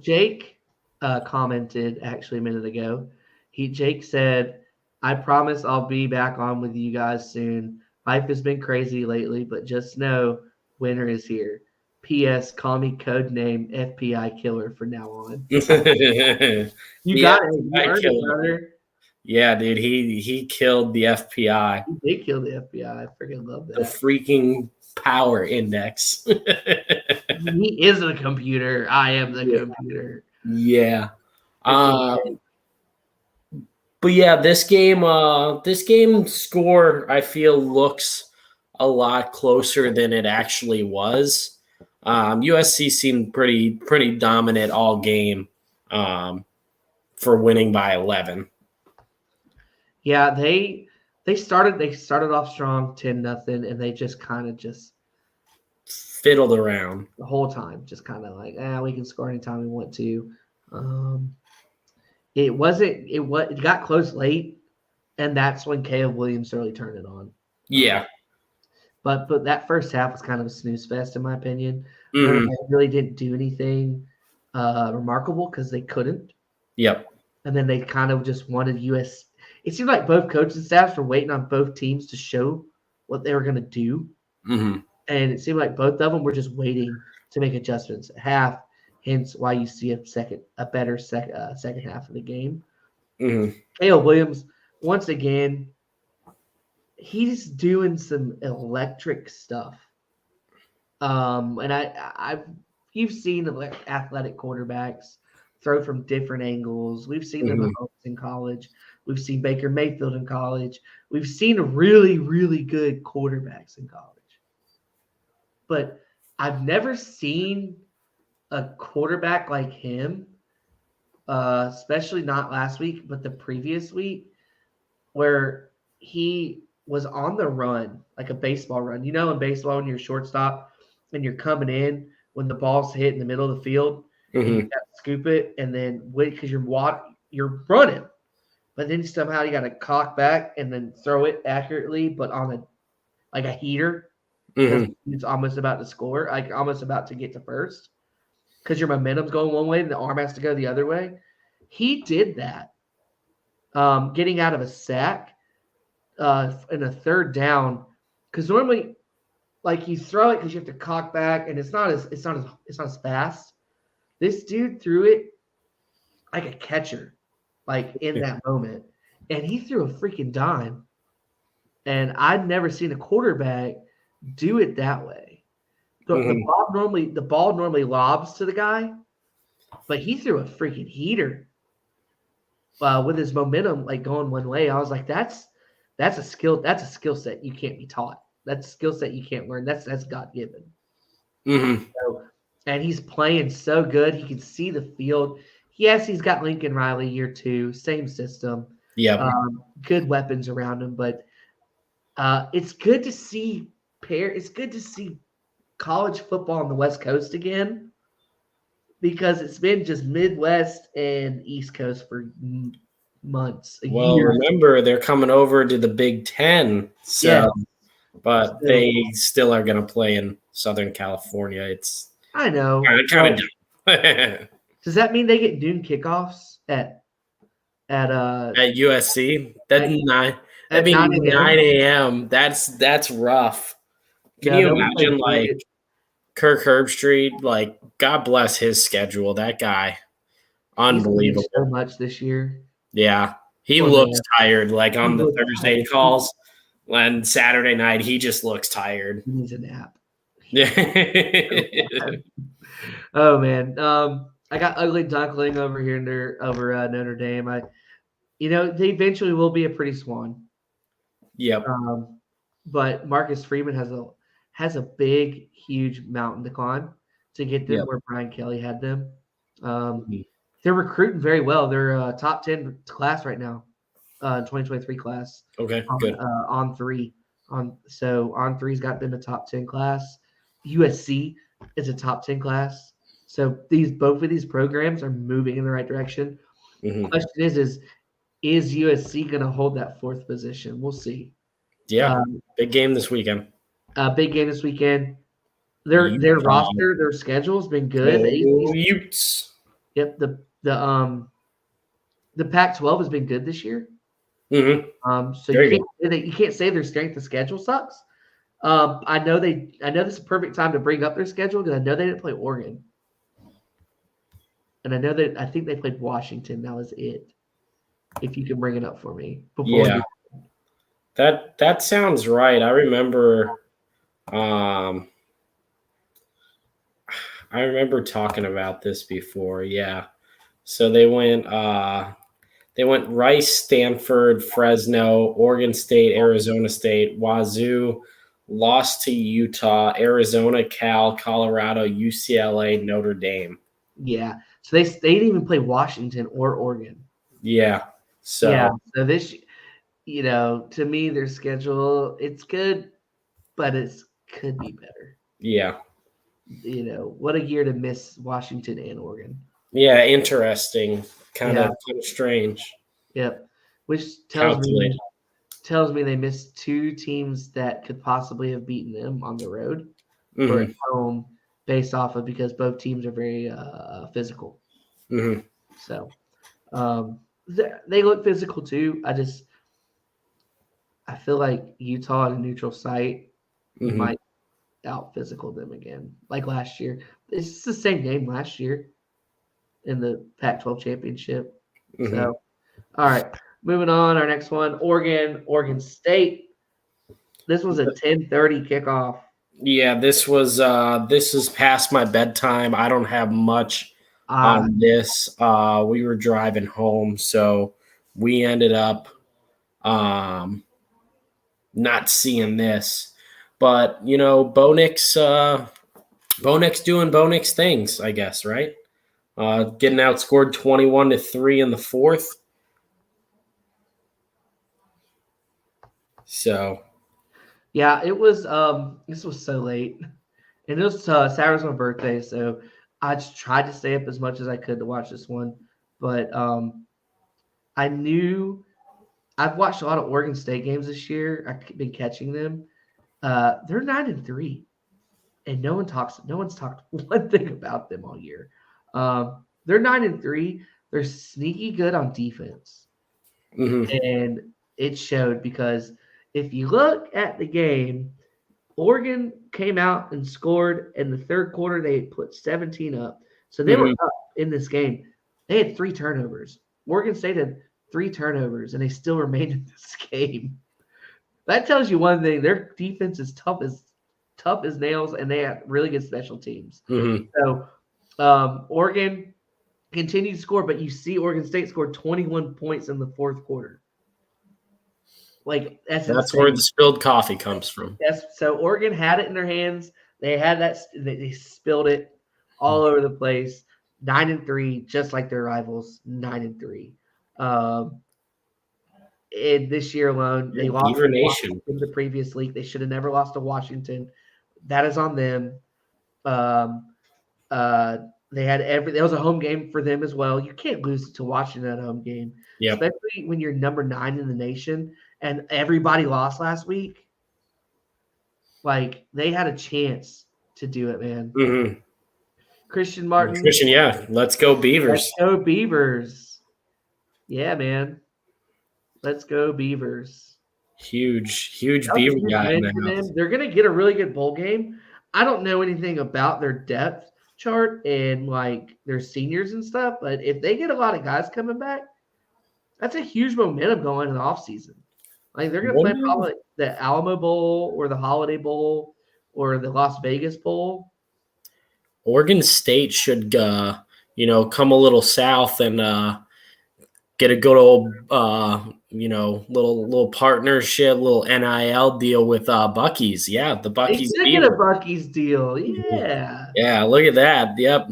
Jake commented actually a minute ago. Jake said, "I promise I'll be back on with you guys soon. Life has been crazy lately, but just know winter is here. P.S. Call me codename FBI Killer for now on." You got it. You earned it, brother. Yeah, dude. He killed the FBI. He did kill the FBI. I freaking love that. The freaking power index. He is the computer. I am the computer. Yeah. But yeah, this game score I feel looks a lot closer than it actually was. USC seemed pretty dominant all game for winning by 11. Yeah, they started off strong 10-0, and they just kind of just fiddled around the whole time, just kind of like, we can score anytime we want to. It got close late, and that's when Caleb Williams really turned it on. Yeah. But that first half was kind of a snooze fest, in my opinion. Mm-hmm. They really didn't do anything remarkable because they couldn't. Yep. And then they kind of just wanted US. It seemed like both coaching staffs were waiting on both teams to show what they were going to do. Mm-hmm. And it seemed like both of them were just waiting to make adjustments at half. Hence why you see a better second half of the game. Mm-hmm. Caleb Williams, once again, he's doing some electric stuff. And you've seen athletic quarterbacks throw from different angles. We've seen them in college. We've seen Baker Mayfield in college. We've seen really, really good quarterbacks in college. But I've never seen a quarterback like him, especially not last week, but the previous week, where he was on the run, like a baseball run. You know, in baseball, when you're a shortstop and you're coming in, when the ball's hit in the middle of the field, and you got to scoop it, and then wait because you're running. But then somehow you got to cock back and then throw it accurately, but on a heater. It's almost about to score, like almost about to get to first, because your momentum's going one way and the arm has to go the other way. He did that getting out of a sack in a third down, because normally, like, you throw it because you have to cock back, and it's not as fast. This dude threw it like a catcher, like in that moment, and he threw a freaking dime. And I'd never seen a quarterback do it that way. The ball normally lobs to the guy, but he threw a freaking heater with his momentum like going one way. I was like, that's a skill set you can't be taught. That's a skill set you can't learn. That's God given. So, and he's playing so good. He can see the field. Yes, he's got Lincoln Riley year 2, same system. Yeah. Good weapons around him, but it's good to see It's good to see college football on the West Coast again, because it's been just Midwest and East Coast for months, years. Remember, they're coming over to the Big Ten, but they still are going to play in Southern California. I know. Kind of. Does that mean they get noon kickoffs at USC? That'd be 9 a.m. That's rough. Can you imagine, like, Kirk Herbstreit? Like, God bless his schedule. That guy, unbelievable. So much this year. Yeah, he looks tired. Like on the Thursday calls, and Saturday night, he just looks tired. He needs a nap. Yeah. Oh man, I got ugly duckling over here over Notre Dame. They eventually will be a pretty swan. Yep. But Marcus Freeman has a big, huge mountain to climb to get them where Brian Kelly had them. They're recruiting very well. They're a top 10 class right now, 2023 class. Okay, good. On 3. On 3's got them a top 10 class. USC is a top 10 class. So both of these programs are moving in the right direction. The question is USC going to hold that 4th position? We'll see. Yeah, big game this weekend. Their roster, their schedule's been good. Utes. Yep, the Pac-12 has been good this year. So you can't say their strength of schedule sucks. I know this is a perfect time to bring up their schedule because I know they didn't play Oregon, and I think they played Washington. That was it. If you can bring it up for me before. That sounds right. I remember. I remember talking about this before. Yeah. So they went Rice, Stanford, Fresno, Oregon State, Arizona State, Wazoo, lost to Utah, Arizona, Cal, Colorado, UCLA, Notre Dame. Yeah. So they didn't even play Washington or Oregon. Yeah. So this, to me, their schedule, it's good, but it could be better. Yeah. What a year to miss Washington and Oregon. Yeah, interesting. Kind of strange. Yep. Which tells me they missed 2 teams that could possibly have beaten them on the road or at home, based off of because both teams are very physical. So they look physical too. I feel like Utah at a neutral site might out physical them again, like last year. It's the same game last year in the Pac-12 championship. So, all right, moving on. Our next one, Oregon State. This was a 10:30 kickoff. Yeah, this is past my bedtime. I don't have much on this. We were driving home, so we ended up not seeing this. But Bo Nix doing Bo Nix things, I guess, right? Getting outscored 21-3 in the 4th. So, yeah, it was. This was so late, and it was Saturday was my birthday, so I just tried to stay up as much as I could to watch this one. But I knew I've watched a lot of Oregon State games this year. I've been catching them. They're 9-3, and no one's talked one thing about them all year. They're 9-3. They're sneaky good on defense. And it showed because if you look at the game, Oregon came out and scored in the third quarter. They put 17 up. So they were up in this game. They had 3 turnovers. Oregon State had 3 turnovers, and they still remained in this game. That tells you one thing. Their defense is tough as nails, and they have really good special teams. So Oregon continued to score, but you see Oregon State scored 21 points in the fourth quarter. Like that's where the spilled coffee comes from. Yes. So Oregon had it in their hands. They had that. They spilled it all over the place. 9-3, just like their rivals. 9-3. In this year alone, they lost to Washington in the previous week. They should have never lost to Washington. That is on them. They had that was a home game for them as well. You can't lose to Washington at a home game, especially when you're number 9 in the nation and everybody lost last week. Like they had a chance to do it, man. Christian Martin. Yeah. Let's go Beavers. Let's go Beavers. Yeah, man. Let's go Beavers. Huge Beaver guy in the house. They're going to get a really good bowl game. I don't know anything about their depth chart and like their seniors and stuff, but if they get a lot of guys coming back, that's a huge momentum going into the offseason. Like they're going to play probably the Alamo Bowl or the Holiday Bowl or the Las Vegas Bowl. Oregon State should, come a little south and get a good old, little partnership, little NIL deal with Buc-ee's. Yeah, the Buc-ee's. They get a Buc-ee's deal. Yeah. Yeah, look at that. Yep.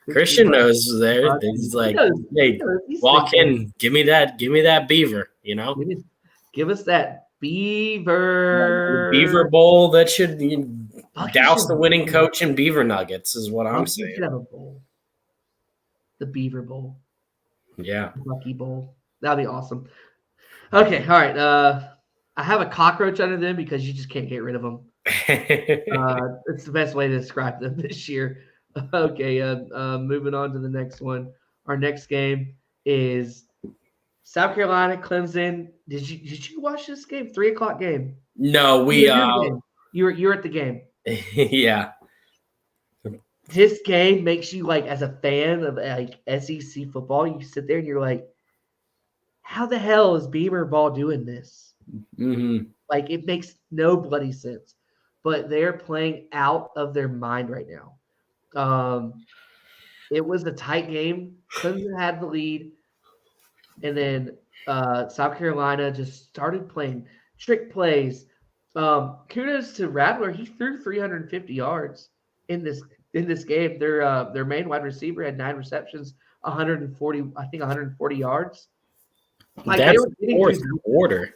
Christian knows there. He's like, hey, walk in, give me that beaver, Give us that beaver. Beaver bowl that should douse the winning coach in beaver nuggets is what I'm saying. Have a bowl. The Beaver Bowl. Yeah. Lucky Bowl. That'd be awesome. Okay, all right. I have a cockroach under them because you just can't get rid of them. It's the best way to describe them this year. Okay, moving on to the next one. Our next game is South Carolina, Clemson. Did you watch this game? 3:00 game. No, you were at the game. Yeah. This game makes you like, as a fan of like SEC football, you sit there and you're like, how the hell is Beamer Ball doing this? Like it makes no bloody sense. But they're playing out of their mind right now. It was a tight game. Clemson had the lead. And then South Carolina just started playing trick plays. Kudos to Rattler. He threw 350 yards in this game. Their main wide receiver had 9 receptions, 140 yards. Like that's fourth quarter.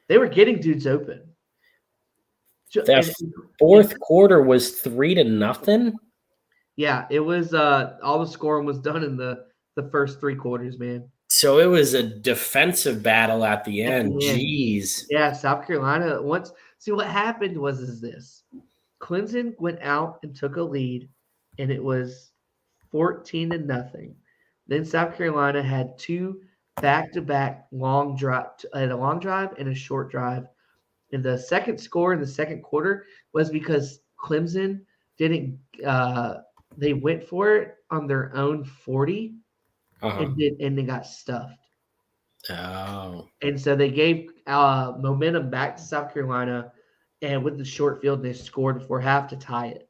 They were getting dudes open. That fourth quarter was 3-0. Yeah, it was. All the scoring was done in the first 3 quarters, man. So it was a defensive battle at the end. Jeez. Yeah, South Carolina. See what happened was this: Clemson went out and took a lead, and it was 14-0. Then South Carolina had 2 back-to-back long drive, a long drive and a short drive. And the second score in the second quarter was because Clemson didn't. They went for it on their own 40, and they got stuffed. Oh. And so they gave momentum back to South Carolina, and with the short field, they scored before half to tie it.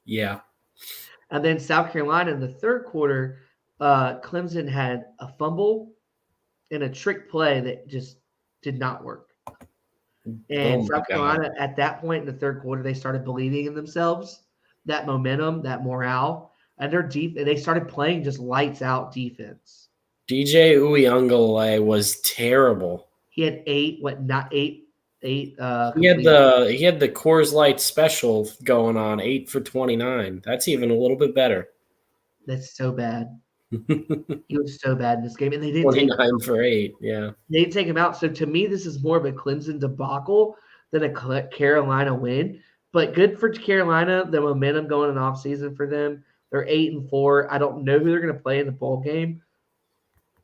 Yeah. And then South Carolina in the third quarter, Clemson had a fumble and a trick play that just did not work. And South Carolina, at that point in the third quarter, they started believing in themselves, that momentum, that morale, and their they started playing just lights out defense. DJ Uyunglele was terrible. He had 8. He had the Coors Light special going on, 8 for 29. That's even a little bit better. That's so bad. He was so bad in this game, and they didn't 29 for 8. Yeah, they didn't take him out. So to me, this is more of a Clemson debacle than a Carolina win. But good for Carolina, the momentum going in off season for them. They're 8-4. I don't know who they're going to play in the bowl game,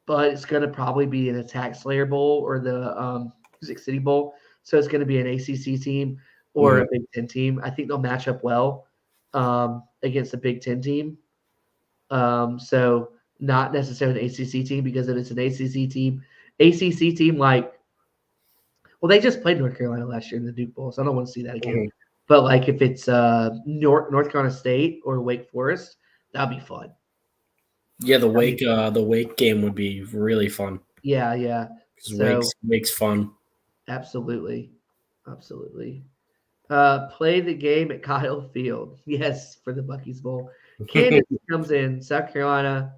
but it's going to probably be an Attack Slayer Bowl or the Music City Bowl. So it's going to be an ACC team or a Big Ten team. I think they'll match up well against a Big Ten team. So not necessarily an ACC team, because if it's an ACC team like, well, they just played North Carolina last year in the Duke Bowl, so I don't want to see that again. But like if it's North Carolina State or Wake Forest, that'd be fun. Yeah, the Wake game would be really fun. Yeah. Because Wake's fun. Absolutely. Play the game at Kyle Field. Yes, for the Buc-ee's Bowl. Candace comes in, South Carolina.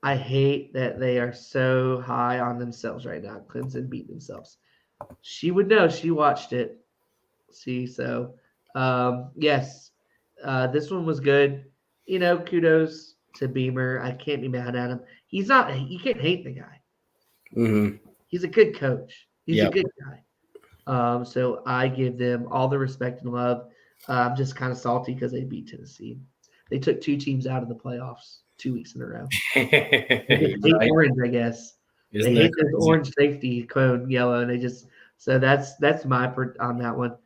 I hate that they are so high on themselves right now. Clemson beat themselves. She would know. She watched it. See, so yes, this one was good. Kudos to Beamer. I can't be mad at him. You can't hate the guy. He's a good coach. He's a good guy. So I give them all the respect and love. I'm just kind of salty because they beat Tennessee. They took 2 teams out of the playoffs 2 weeks in a row. They hate orange, I guess. They hate the orange safety cone yellow, and they just so that's my on that one.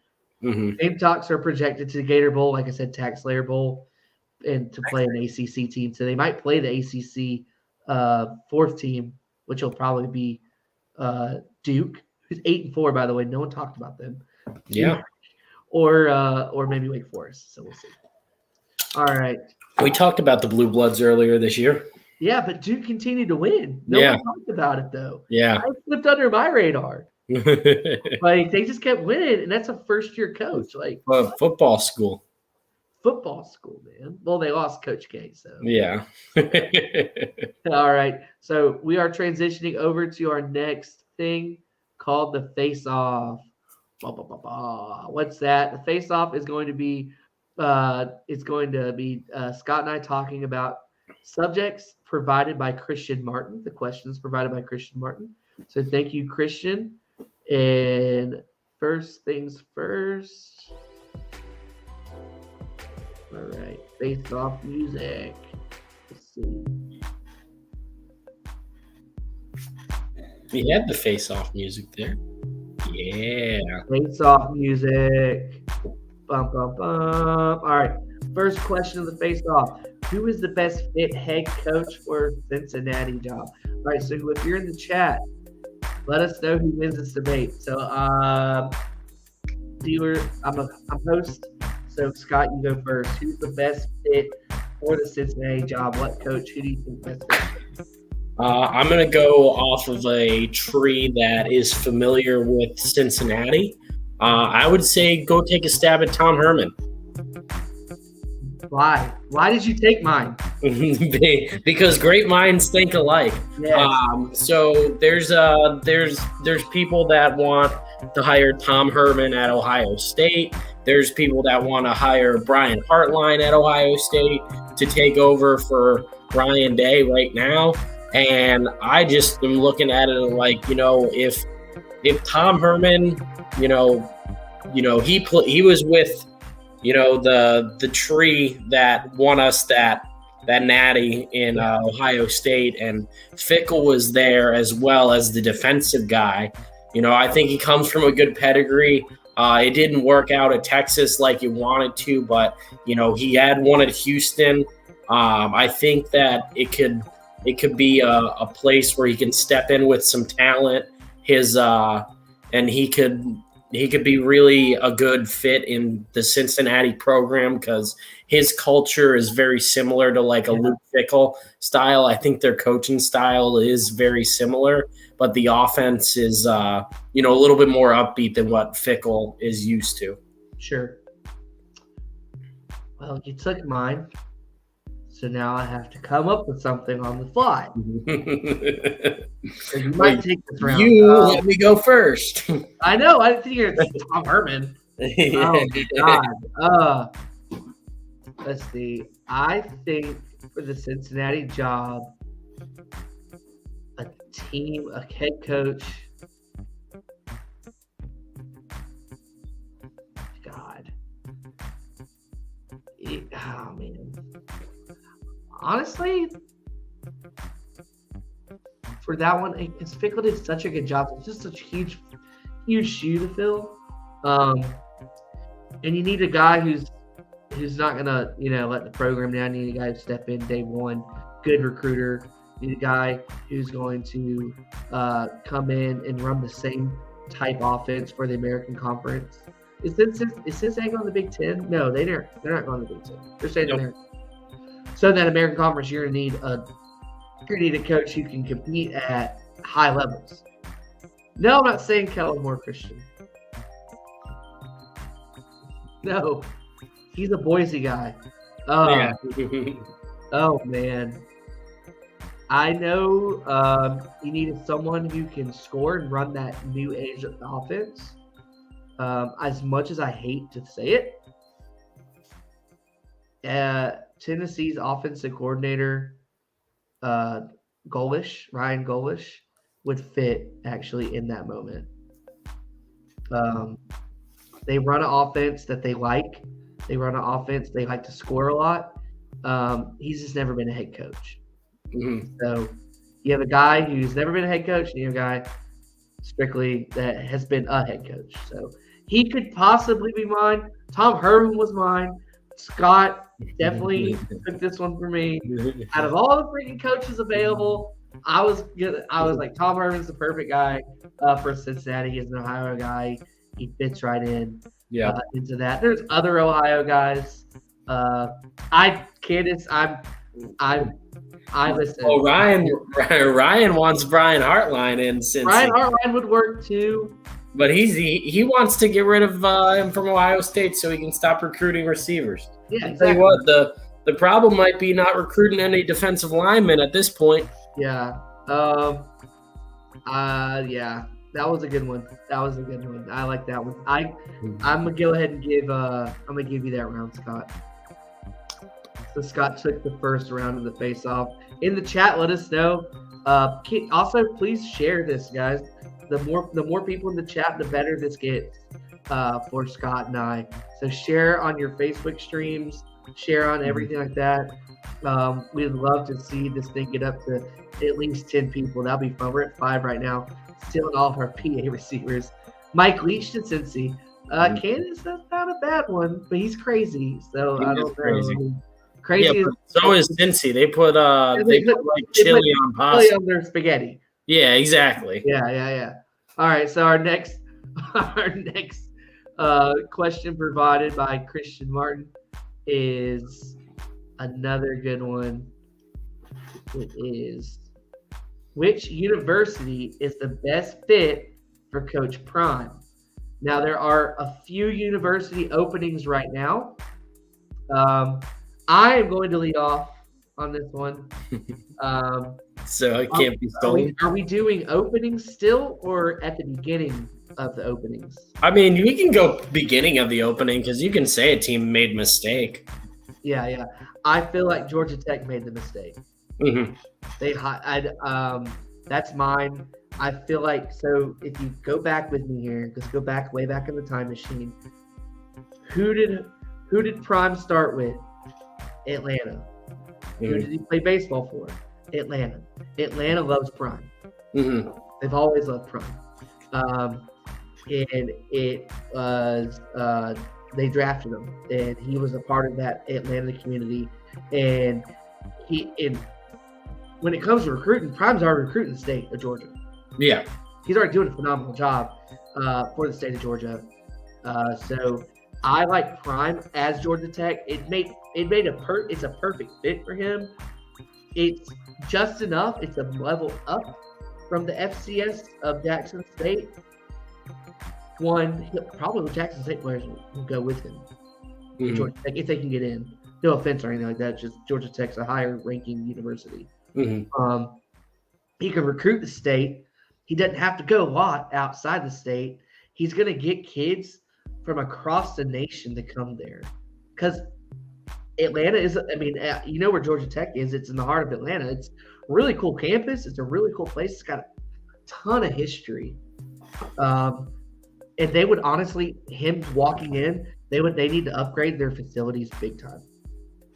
Gamecocks are projected to the Gator Bowl, like I said, Tax Slayer Bowl, and to play an ACC team. So they might play the ACC 4th team, which will probably be Duke, who's 8-4, by the way. No one talked about them. Yeah. Or maybe Wake Forest. So we'll see. All right. We talked about the Blue Bloods earlier this year. Yeah, but Duke continued to win. No one talked about it, though. Yeah. I slipped under my radar. Like, they just kept winning, and that's a first-year coach. Like, football school. Football school, man. Well, they lost Coach K, so. Yeah. All right. So we are transitioning over to our next thing called the face-off. What's that? The face-off is going to be Scott and I talking about subjects provided by Christian Martin, the questions provided by Christian Martin. So thank you, Christian. And first things first. All right, face-off music. Let's see. We had the face-off music there. Yeah. Face-off music. Bum, bum, bum. All right. First question of the face-off. Who is the best fit head coach for Cincinnati job? All right. So if you're in the chat, let us know who wins this debate. So, viewer, I'm host. So Scott, you go first. Who's the best fit for the Cincinnati job? What coach? Who do you think best fit? I'm going to go off of a tree that is familiar with Cincinnati. I would say go take a stab at Tom Herman. Why? Why did you take mine? Because great minds think alike. Yes. So there's people that want to hire Tom Herman at Ohio State. There's people that want to hire Brian Hartline at Ohio State to take over for Ryan Day right now. And I just am looking at it like, if Tom Herman, he was with, the tree that won us that natty in Ohio State, and Fickle was there as well as the defensive guy. I think he comes from a good pedigree. It didn't work out at Texas like he wanted to, but he had one at Houston. I think that it could be a place where he can step in with some talent. And he could be really a good fit in the Cincinnati program because his culture is very similar to like a Luke Fickell style. I think their coaching style is very similar, but the offense is a little bit more upbeat than what Fickell is used to. Sure. Well, you took mine, so now I have to come up with something on the fly. So you might take this round. Let me go first. I know. I think it's Tom Herman. Oh, God. Let's see. I think for the Cincinnati job, a head coach. God. Oh, man. Honestly, for that one, because Fickle did such a good job. It's just such a huge shoe to fill. And you need a guy who's not gonna, let the program down. You need a guy to step in day one, good recruiter. You need a guy who's going to come in and run the same type offense for the American Conference. Is Cincinnati on the Big Ten? No, they're not going to the Big Ten. They're staying in there. So that American Conference, you're gonna need a coach who can compete at high levels. No, I'm not saying Kellen Moore Christian. No, he's a Boise guy. Oh man, I know you needed someone who can score and run that new age offense. As much as I hate to say it, Tennessee's offensive coordinator, Ryan Golish, would fit actually in that moment. They run an offense that they like. They run an offense they like to score a lot. He's just never been a head coach. Mm-hmm. So you have a guy who's never been a head coach, and you have a guy strictly that has been a head coach. So he could possibly be mine. Tom Herman was mine. Scott definitely took this one for me. Out of all the freaking coaches available, I was like, Tom Herman's the perfect guy for Cincinnati. He's an Ohio guy. He fits right in into that. There's other Ohio guys. I listen. Oh, Ryan wants Brian Hartline in Cincy. Brian Hartline would work too. But he wants to get rid of him from Ohio State so he can stop recruiting receivers. Yeah, exactly. Tell you what, the problem might be not recruiting any defensive linemen at this point. Yeah. Yeah. That was a good one. I like that one. I'm gonna go ahead and give you that round, Scott. So Scott took the first round of the face-off. In the chat, let us know. Also, please share this, guys. The more people in the chat, the better this gets for Scott and I. So share on your Facebook streams, share on everything like that. We'd love to see this thing get up to at least 10 people. That'll be fun. We're at 5 right now, stealing all of our PA receivers. Mike Leach to Cincy. Candace, that's not a bad one, but he's crazy. So I don't know. Crazy. Yeah, so is Cincy. They put chili on pasta. Chili on their spaghetti. Yeah, exactly. Yeah. All right, so our next question provided by Christian Martin is another good one. It is, which university is the best fit for Coach Prime? Now, there are a few university openings right now. I am going to lead off on this one. So it can't be stolen. Are we doing openings still or at the beginning of the openings? I mean, we can go beginning of the opening because you can say a team made a mistake. Yeah. I feel like Georgia Tech made the mistake. Mm-hmm. That's mine. I feel like, so if you go back with me here, just go back way back in the time machine. Who did Prime start with? Atlanta. Mm-hmm. Who did he play baseball for? Atlanta. Atlanta loves Prime. Mm-hmm. They've always loved Prime. And it was they drafted him, and he was a part of that Atlanta community. And when it comes to recruiting, Prime's already recruiting the state of Georgia. Yeah, he's already doing a phenomenal job for the state of Georgia. So I like Prime as Georgia Tech. It's a perfect fit for him. It's just enough. It's a level up from the FCS of Jackson State. Probably Jackson State players will go with him. Mm-hmm. Georgia Tech, if they can get in. No offense or anything like that. Just Georgia Tech's a higher ranking university. Mm-hmm. He can recruit the state. He doesn't have to go a lot outside the state. He's going to get kids from across the nation to come there. Because Atlanta is, you know where Georgia Tech is. It's in the heart of Atlanta. It's a really cool campus. It's a really cool place. It's got a ton of history. And they would honestly, him walking in, they need to upgrade their facilities big time.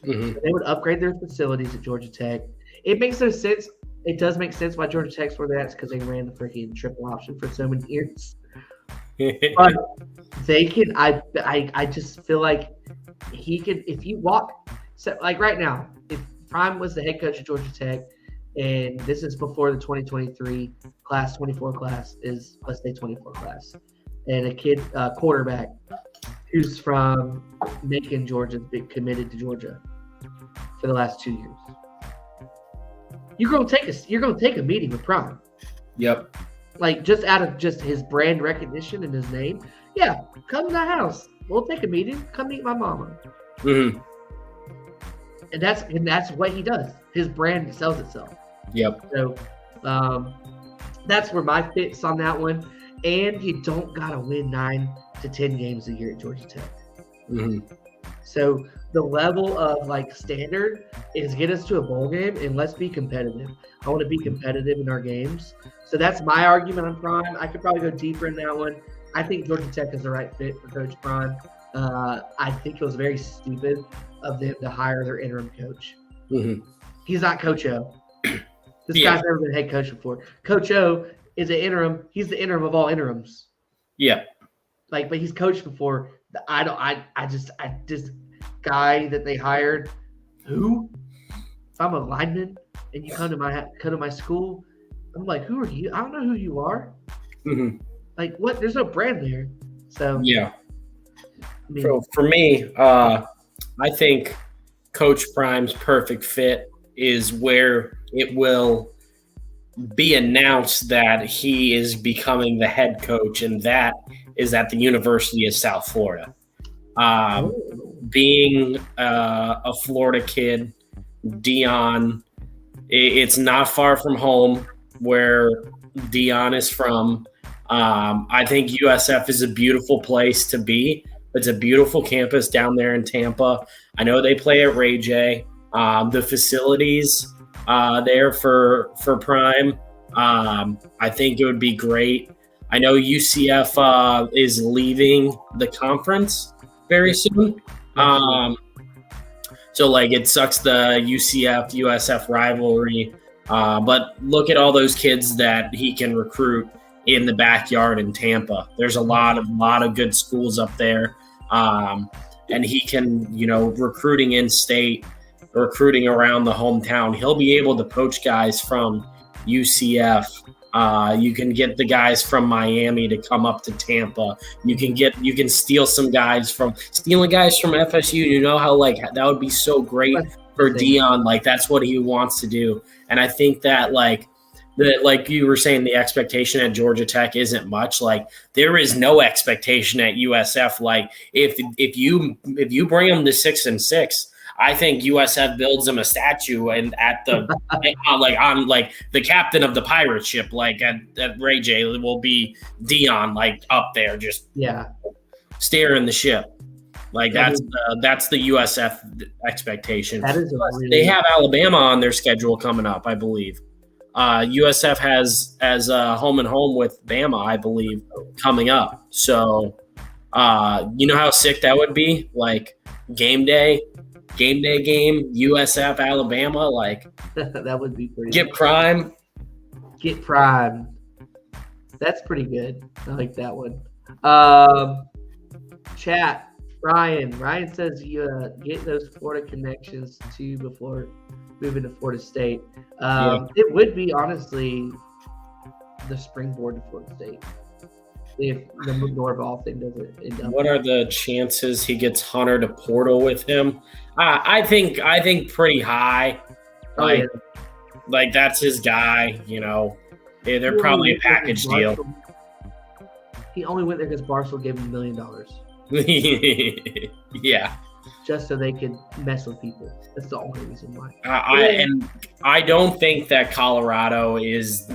Mm-hmm. They would upgrade their facilities at Georgia Tech. It makes no sense It does make sense why Georgia Tech's where they're at, because they ran the freaking triple option for so many years. But they can. I just feel like he could, if you walk. So like right now, if Prime was the head coach of Georgia Tech, and this is before the 2023 class, 24 class is, let's say 24 class, and a kid quarterback who's from Macon, Georgia, been committed to Georgia for the last 2 years. You're gonna take a meeting with Prime. Yep. Like just out of just his brand recognition and his name. Yeah, come to the house. We'll take a meeting. Come meet my mama. Mm-hmm. And that's what he does. His brand sells itself. Yep. So that's where my fits on that one. And you don't gotta win 9 to 10 games a year at Georgia Tech. Mm-hmm. So the level of like standard is get us to a bowl game and let's be competitive. I want to be competitive in our games. So that's my argument on Prime. I could probably go deeper in that one. I think Georgia Tech is the right fit for Coach Prime. I think it was very stupid of them to hire their interim coach. Mm-hmm. He's not Coach O. This guy's never been head coach before. Coach O is an interim. He's the interim of all interims. Yeah. But he's coached before. I just guy that they hired. Who? If I'm a lineman and you come to my school, I'm like, who are you? I don't know who you are. Mm-hmm. Like what? There's no brand there. So yeah. I mean, So for me, I think Coach Prime's perfect fit is where it will be announced that he is becoming the head coach, and that is at the University of South Florida. Being a Florida kid, Dion, it's not far from home where Dion is from. I think USF is a beautiful place to be. It's a beautiful campus down there in Tampa. I know they play at Ray J. The facilities there for Prime, I think it would be great. I know UCF is leaving the conference very soon. So like it sucks the UCF USF rivalry. But look at all those kids that he can recruit in the backyard in Tampa. There's a lot of good schools up there. And he can, recruiting in state, recruiting around the hometown, he'll be able to poach guys from UCF. You can get the guys from Miami to come up to Tampa. You can steal some guys from FSU. You know how that would be so great for Dion. Like that's what he wants to do. And I think that like you were saying, the expectation at Georgia Tech isn't much. Like there is no expectation at USF. Like if you bring them to 6-6, I think USF builds him a statue and at the on the captain of the pirate ship, like at Ray J, will be Dion, like up there just steering the ship. Like that's the USF expectation. That is they have Alabama on their schedule coming up, I believe. USF has home and home with Bama, I believe, coming up. So you know how sick that would be? Like game day game, USF Alabama, like that would be pretty Get Prime. That's pretty good. I like that one. Chat. Ryan says you get those Florida connections too before moving to Florida State. It would be honestly the springboard to Florida State if the Norval thing doesn't end up. What are the chances he gets Hunter to Portal with him? I think pretty high. Like that's his guy. They're probably a package deal. He only went there because Barstool gave him $1 million. Yeah. Just so they could mess with people. That's the only reason why. I don't think that Colorado is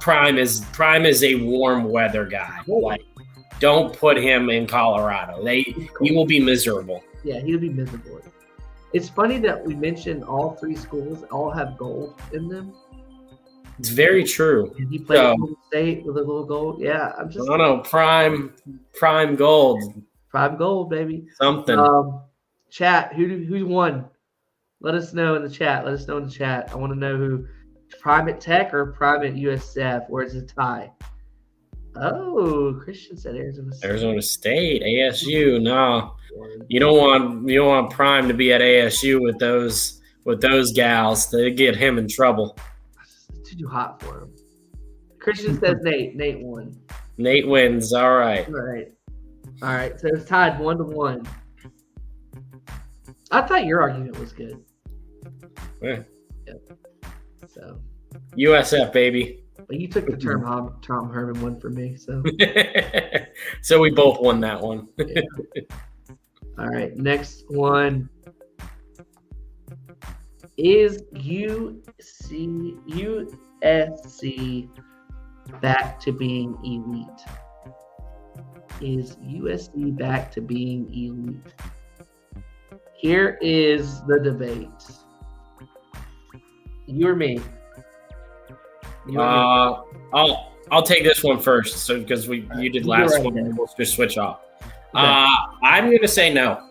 Prime is a warm weather guy. Like, don't put him in Colorado. He will be miserable. Yeah, he'll be miserable. It's funny that we mentioned all three schools all have gold in them. It's very true. And he played at Florida State with a little gold. Yeah, I'm just. Prime gold. Prime gold, baby. Something. Chat. Who won? Let us know in the chat. I want to know Private Tech or Private USF, or is it a tie? Oh, Christian said Arizona State. Arizona State, ASU. No, you don't want Prime to be at ASU with those gals. They get him in trouble. It's too hot for him. Christian says Nate. Nate won. Nate wins. All right. All right. So it's tied 1-1. I thought your argument was good. Yeah. So USF, baby. But you took the Tom Herman one for me, so so we both won that one. Yeah. All right, next one is USC back to being elite? Is USC back to being elite? Here is the debate. You or me? I'll take this one first, so because you did last one, and we'll just switch off. Okay. I'm going to say no.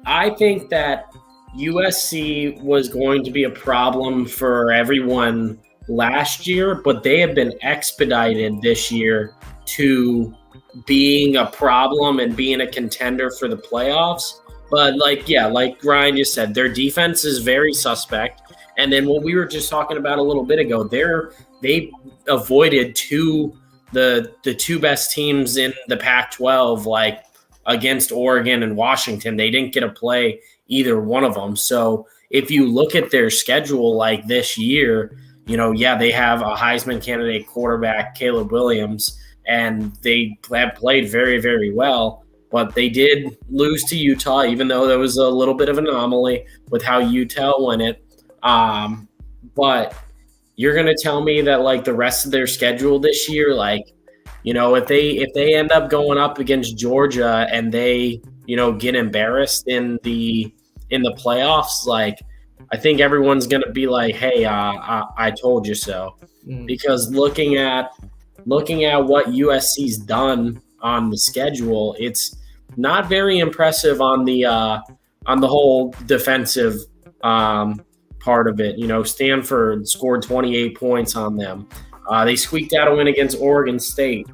I think that USC was going to be a problem for everyone last year, but they have been expedited this year to being a problem and being a contender for the playoffs. But like Ryan just said, their defense is very suspect. And then what we were just talking about a little bit ago, they avoided the two best teams in the Pac-12, like against Oregon and Washington. They didn't get to play either one of them. So if you look at their schedule like this year, they have a Heisman candidate quarterback, Caleb Williams, and they have played very, very well. But they did lose to Utah, even though there was a little bit of an anomaly with how Utah won it. But you're going to tell me that like the rest of their schedule this year, like, if they end up going up against Georgia and they, get embarrassed in the playoffs, like I think everyone's going to be like, hey, I told you so. Because looking at what USC's done on the schedule, it's not very impressive on the whole defensive part of it. Stanford scored 28 points on them. They squeaked out a win against Oregon State.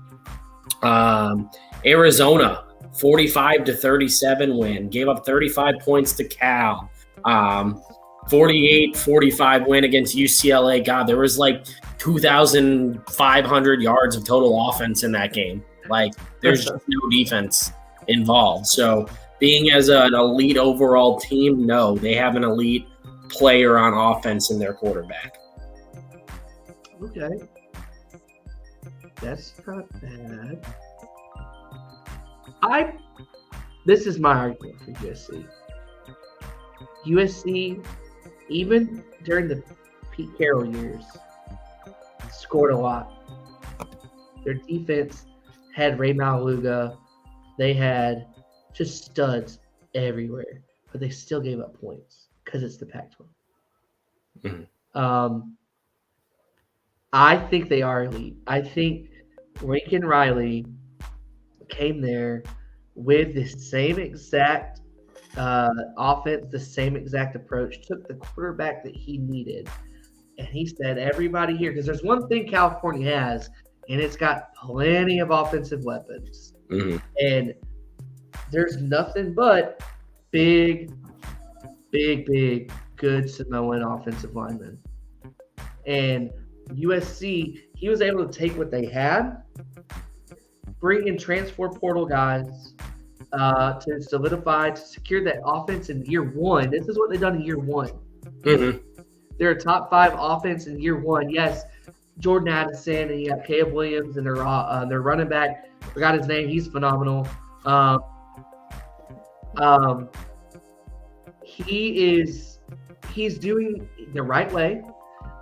Arizona, 45-37 win. Gave up 35 points to Cal. 48-45 win against UCLA. God, there was like 2,500 yards of total offense in that game. Like, there's just no defense involved. So being as an elite overall team, no, they have an elite player on offense in their quarterback. Okay. That's not bad. This is my argument for USC. USC, even during the Pete Carroll years, scored a lot. Their defense had Ray Maluga. They had just studs everywhere, but they still gave up points because it's the Pac-12. Mm-hmm. I think they are elite. I think Lincoln Riley came there with the same exact offense, the same exact approach, took the quarterback that he needed, and he said, everybody here, because there's one thing California has, and it's got plenty of offensive weapons. Mm-hmm. And there's nothing but big, good Samoan offensive linemen. And USC, he was able to take what they had, bring in transfer portal guys to solidify, to secure that offense in year one. This is what they've done in year one. Mm-hmm. They're a top 5 offense in year one. Yes, Jordan Addison, and you got Caleb Williams, and their running back. Forgot his name. He's phenomenal. He's doing the right way.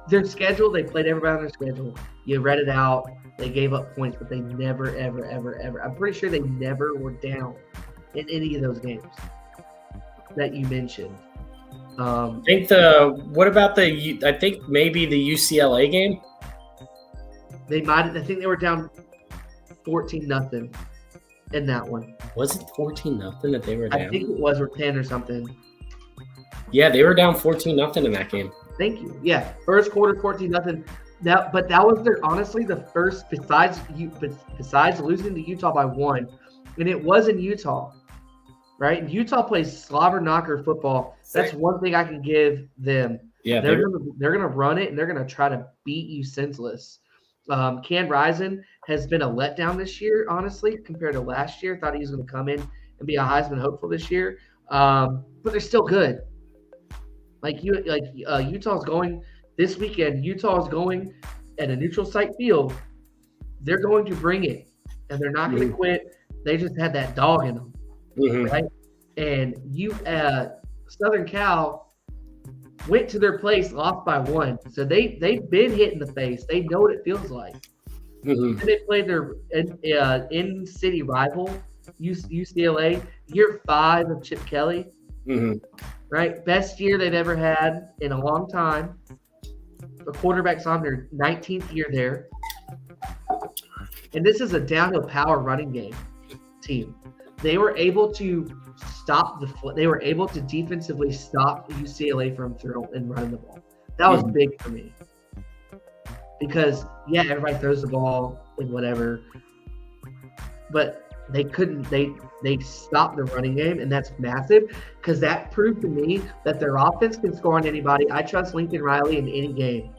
Their schedule, they played everybody on their schedule. You read it out. They gave up points, but they never, ever. I'm pretty sure they never were down in any of those games that you mentioned. I think maybe the UCLA game. I think they were down 14-0 in that one. Was it 14-0 that they were down? I think it was, or 10 or something. Yeah, they were down 14-0 in that game. Thank you. Yeah, first quarter 14-0. But that was honestly the first besides losing to Utah by 1, and it was in Utah, right? And Utah plays slobber knocker football. That's one thing I can give them. Yeah, they're gonna run it and they're gonna try to beat you senseless. Cam Rising has been a letdown this year, honestly, compared to last year. Thought he was going to come in and be a Heisman hopeful this year, but they're still good. Utah's going this weekend. Utah's going at a neutral site field. They're going to bring it, and they're not going to quit. They just had that dog in them, right? And Southern Cal went to their place, lost by 1. So they've been hit in the face. They know what it feels like. And they played their in-city rival, UCLA, year 5 of Chip Kelly. Right? Best year they've ever had in a long time. The quarterback's on their 19th year there. And this is a downhill power running game team. They were able to they were able to defensively stop UCLA from throwing and running the ball. That was big for me. Because, yeah, everybody throws the ball and whatever. But they couldn't they stopped the running game, and that's massive because that proved to me that their offense can score on anybody. I trust Lincoln Riley in any game.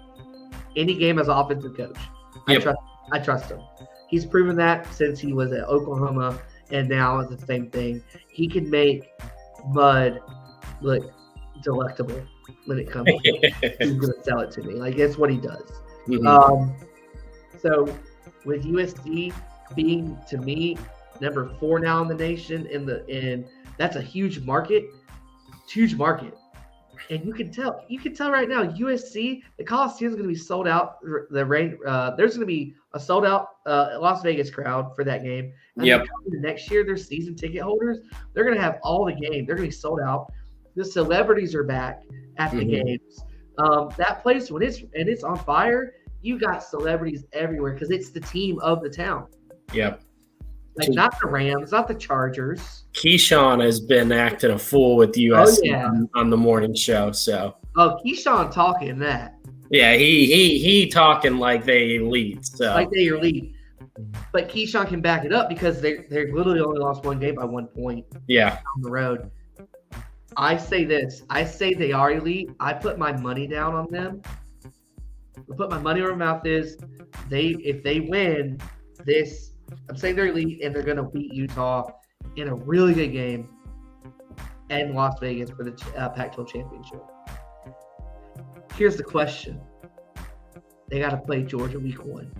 Any game as offensive coach. Yep. I trust him. He's proven that since he was at Oklahoma, and now it's the same thing. He can make mud look delectable when it comes to he's going to sell it to me. Like, that's what he does. So with USC being, to me, number 4 now in the nation, and that's a huge market. And you can tell right now, USC, the Coliseum is going to be sold out. There's going to be a sold out Las Vegas crowd for that game. And next year, their season ticket holders, they're going to have all the games. They're going to be sold out. The celebrities are back at the games. That place, when it's on fire, you got celebrities everywhere because it's the team of the town. Yep. Like, not the Rams, not the Chargers. Keyshawn has been acting a fool with USC on the morning show. So. Oh, Keyshawn talking that. Yeah, he talking like they elite. So. Like they elite. But Keyshawn can back it up because they literally only lost 1 game by 1 point. Yeah. On the road. I say this. I say they are elite. I put my money down on them. I put my money where my mouth is. If they win this, I'm saying they're elite and they're going to beat Utah in a really good game and Las Vegas for the Pac-12 championship. Here's the question. They got to play Georgia week 1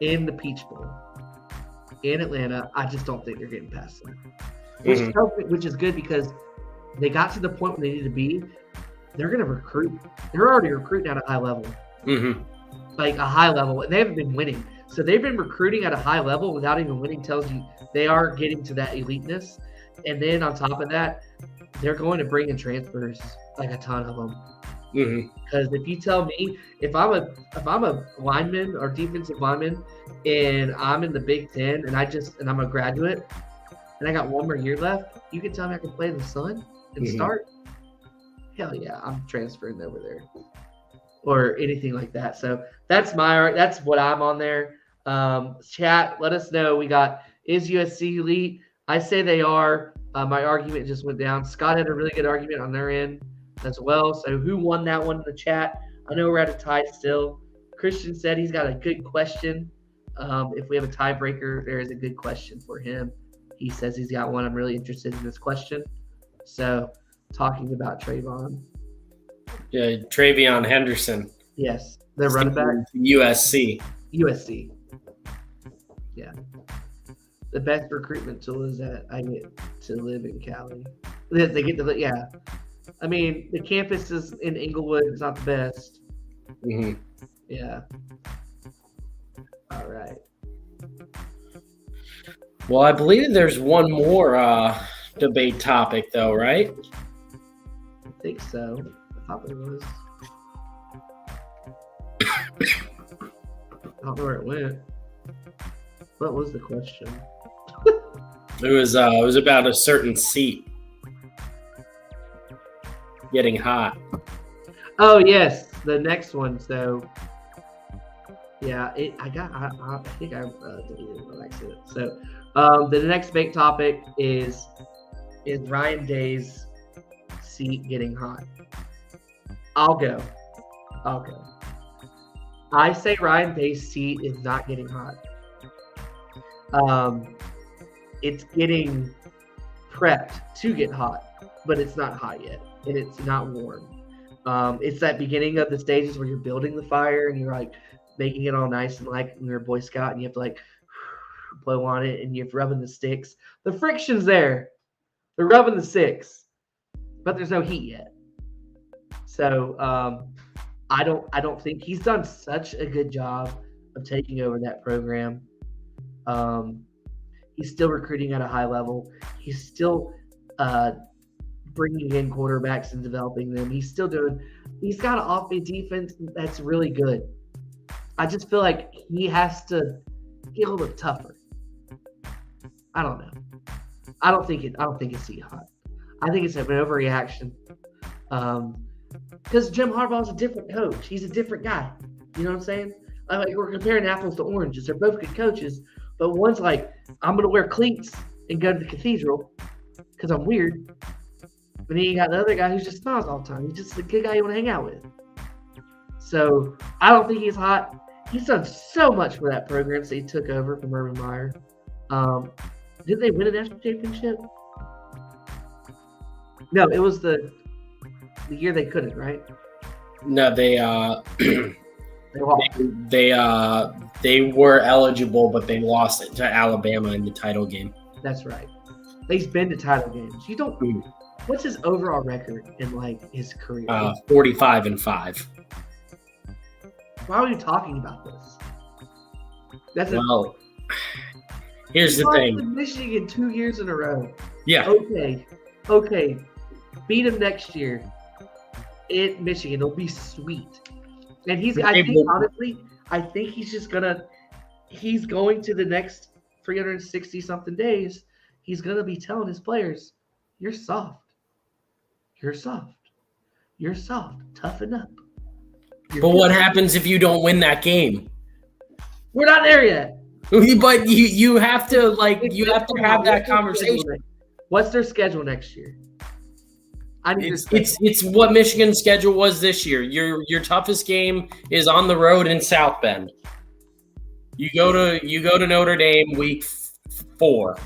in the Peach Bowl in Atlanta. I just don't think they're getting past them, which is good because they got to the point where they need to be. They're going to recruit. They're already recruiting at a high level. Like a high level. And they haven't been winning. So they've been recruiting at a high level without even winning. Tells you they are getting to that eliteness. And then on top of that, they're going to bring in transfers, like a ton of them. Because if you tell me, if I'm a lineman or defensive lineman and I'm in the Big Ten and I'm a graduate and I got 1 more year left, you can tell me I can play in the sun and start. Hell yeah, I'm transferring over there. Or anything like that. So that's what I'm on there. Chat, let us know. We got, is USC elite? I say they are. My argument just went down. Scott had a really good argument on their end as well. So who won that one in the chat? I know we're at a tie still. Christian said he's got a good question. If we have a tiebreaker, there is a good question for him. He says he's got one. I'm really interested in this question. So talking about Trayvon. Yeah, Travion Henderson. Yes, the running back. USC. Yeah. The best recruitment tool is that I get to live in Cali. They get to, yeah. I mean, the campus is in Inglewood. It's not the best. Yeah. All right. Well, I believe there's one more debate topic, though, right? I think so. I thought there was. I don't know where it went. What was the question? It was about a certain seat getting hot. Oh yes, the next one. So yeah, I think I deleted it by accident. So the next big topic is Ryan Day's seat getting hot. I'll go. I say Ryan Day's seat is not getting hot. It's getting prepped to get hot, but it's not hot yet, and it's not warm. It's that beginning of the stages where you're building the fire and you're like making it all nice and like when you're a Boy Scout and you have to like blow on it and you're rubbing the sticks. The friction's there. They're rubbing the sticks, but there's no heat yet. So I don't think he's done such a good job of taking over that program. He's still recruiting at a high level. He's still bringing in quarterbacks and developing them. He's got an offense defense that's really good. I just feel like he has to get a little bit tougher. I don't know. I don't think it's seat hot. I think it's an overreaction. Because Jim Harbaugh's a different coach. He's a different guy. You know what I'm saying? Like we're comparing apples to oranges. They're both good coaches, but one's like, I'm gonna wear cleats and go to the cathedral because I'm weird. And then you got the other guy who just smiles all the time. He's just a good guy you want to hang out with. So I don't think he's hot. He's done so much for that program since he took over from Urban Meyer. Did they win a national championship? No, it was the year they couldn't, right? No, they were eligible, but they lost it to Alabama in the title game. That's right. He's been to title games. You don't. What's his overall record in like his career? 45-5. Why are you talking about this? Here's the thing. Michigan 2 years in a row. Yeah. Okay. Beat him next year. At Michigan, it'll be sweet. And I think he's just gonna. He's going to the next 360 something days. He's gonna be telling his players, "You're soft. You're soft. You're soft. Toughen up." But what happens if you don't win that game? We're not there yet. But you have to have that conversation. What's their schedule next year? It's what Michigan's schedule was this year. Your toughest game is on the road in South Bend. You go to Notre Dame week 4.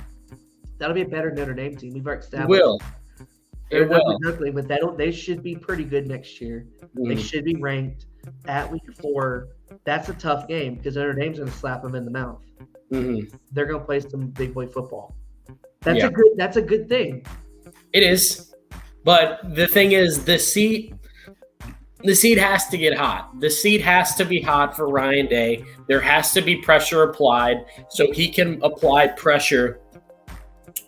That'll be a better Notre Dame team. We've already established. It will. Ugly, but they should be pretty good next year. They should be ranked at week 4. That's a tough game because Notre Dame's going to slap them in the mouth. They're going to play some big boy football. That's a good thing. It is. But the thing is, the seat has to get hot. The seat has to be hot for Ryan Day. There has to be pressure applied so he can apply pressure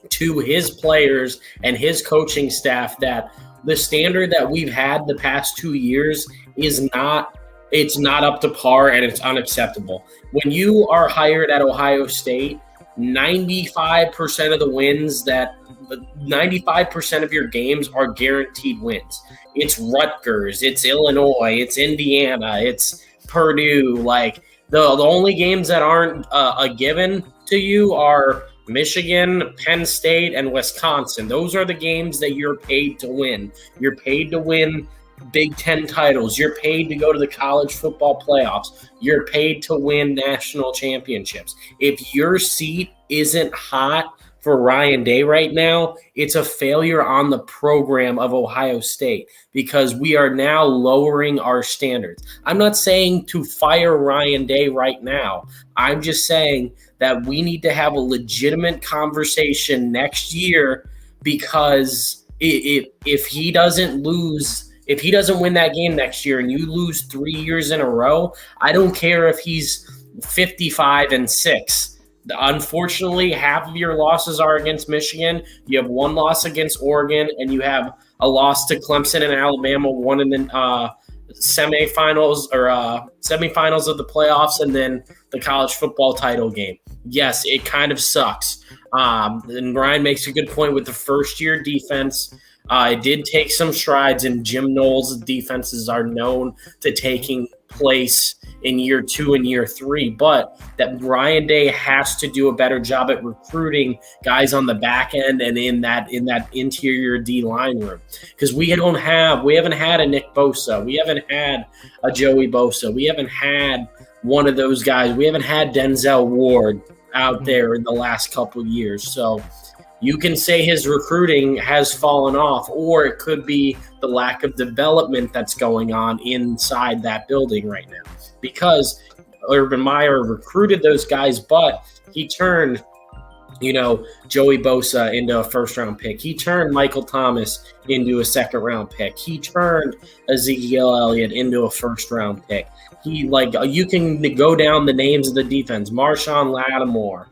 to his players and his coaching staff that the standard that we've had the past 2 years is not up to par and it's unacceptable. When you are hired at Ohio State, 95% of the wins 95% of your games are guaranteed wins. It's Rutgers, it's Illinois, it's Indiana, it's Purdue. Like the only games that aren't a given to you are Michigan, Penn State, and Wisconsin. Those are the games that you're paid to win. You're paid to win Big Ten titles. You're paid to go to the college football playoffs. You're paid to win national championships. If your seat isn't hot for Ryan Day right now, it's a failure on the program of Ohio State because we are now lowering our standards. I'm not saying to fire Ryan Day right now. I'm just saying that we need to have a legitimate conversation next year because if he doesn't win that game next year and you lose 3 years in a row, I don't care if he's 55-6. Unfortunately, half of your losses are against Michigan. You have one loss against Oregon, and you have a loss to Clemson and Alabama, one in the semifinals of the playoffs, and then the college football title game. Yes, it kind of sucks. And Brian makes a good point with the first-year defense. It did take some strides, and Jim Knowles' defenses are known to taking place in year 2 and year 3, but that Ryan Day has to do a better job at recruiting guys on the back end and in that interior D line room, because we haven't had a Nick Bosa, we haven't had a Joey Bosa, we haven't had one of those guys, we haven't had Denzel Ward out there in the last couple of years. So you can say his recruiting has fallen off, or it could be the lack of development that's going on inside that building right now, because Urban Meyer recruited those guys, but he turned, Joey Bosa into a first-round pick. He turned Michael Thomas into a second-round pick. He turned Ezekiel Elliott into a first-round pick. You can go down the names of the defense: Marshawn Lattimore,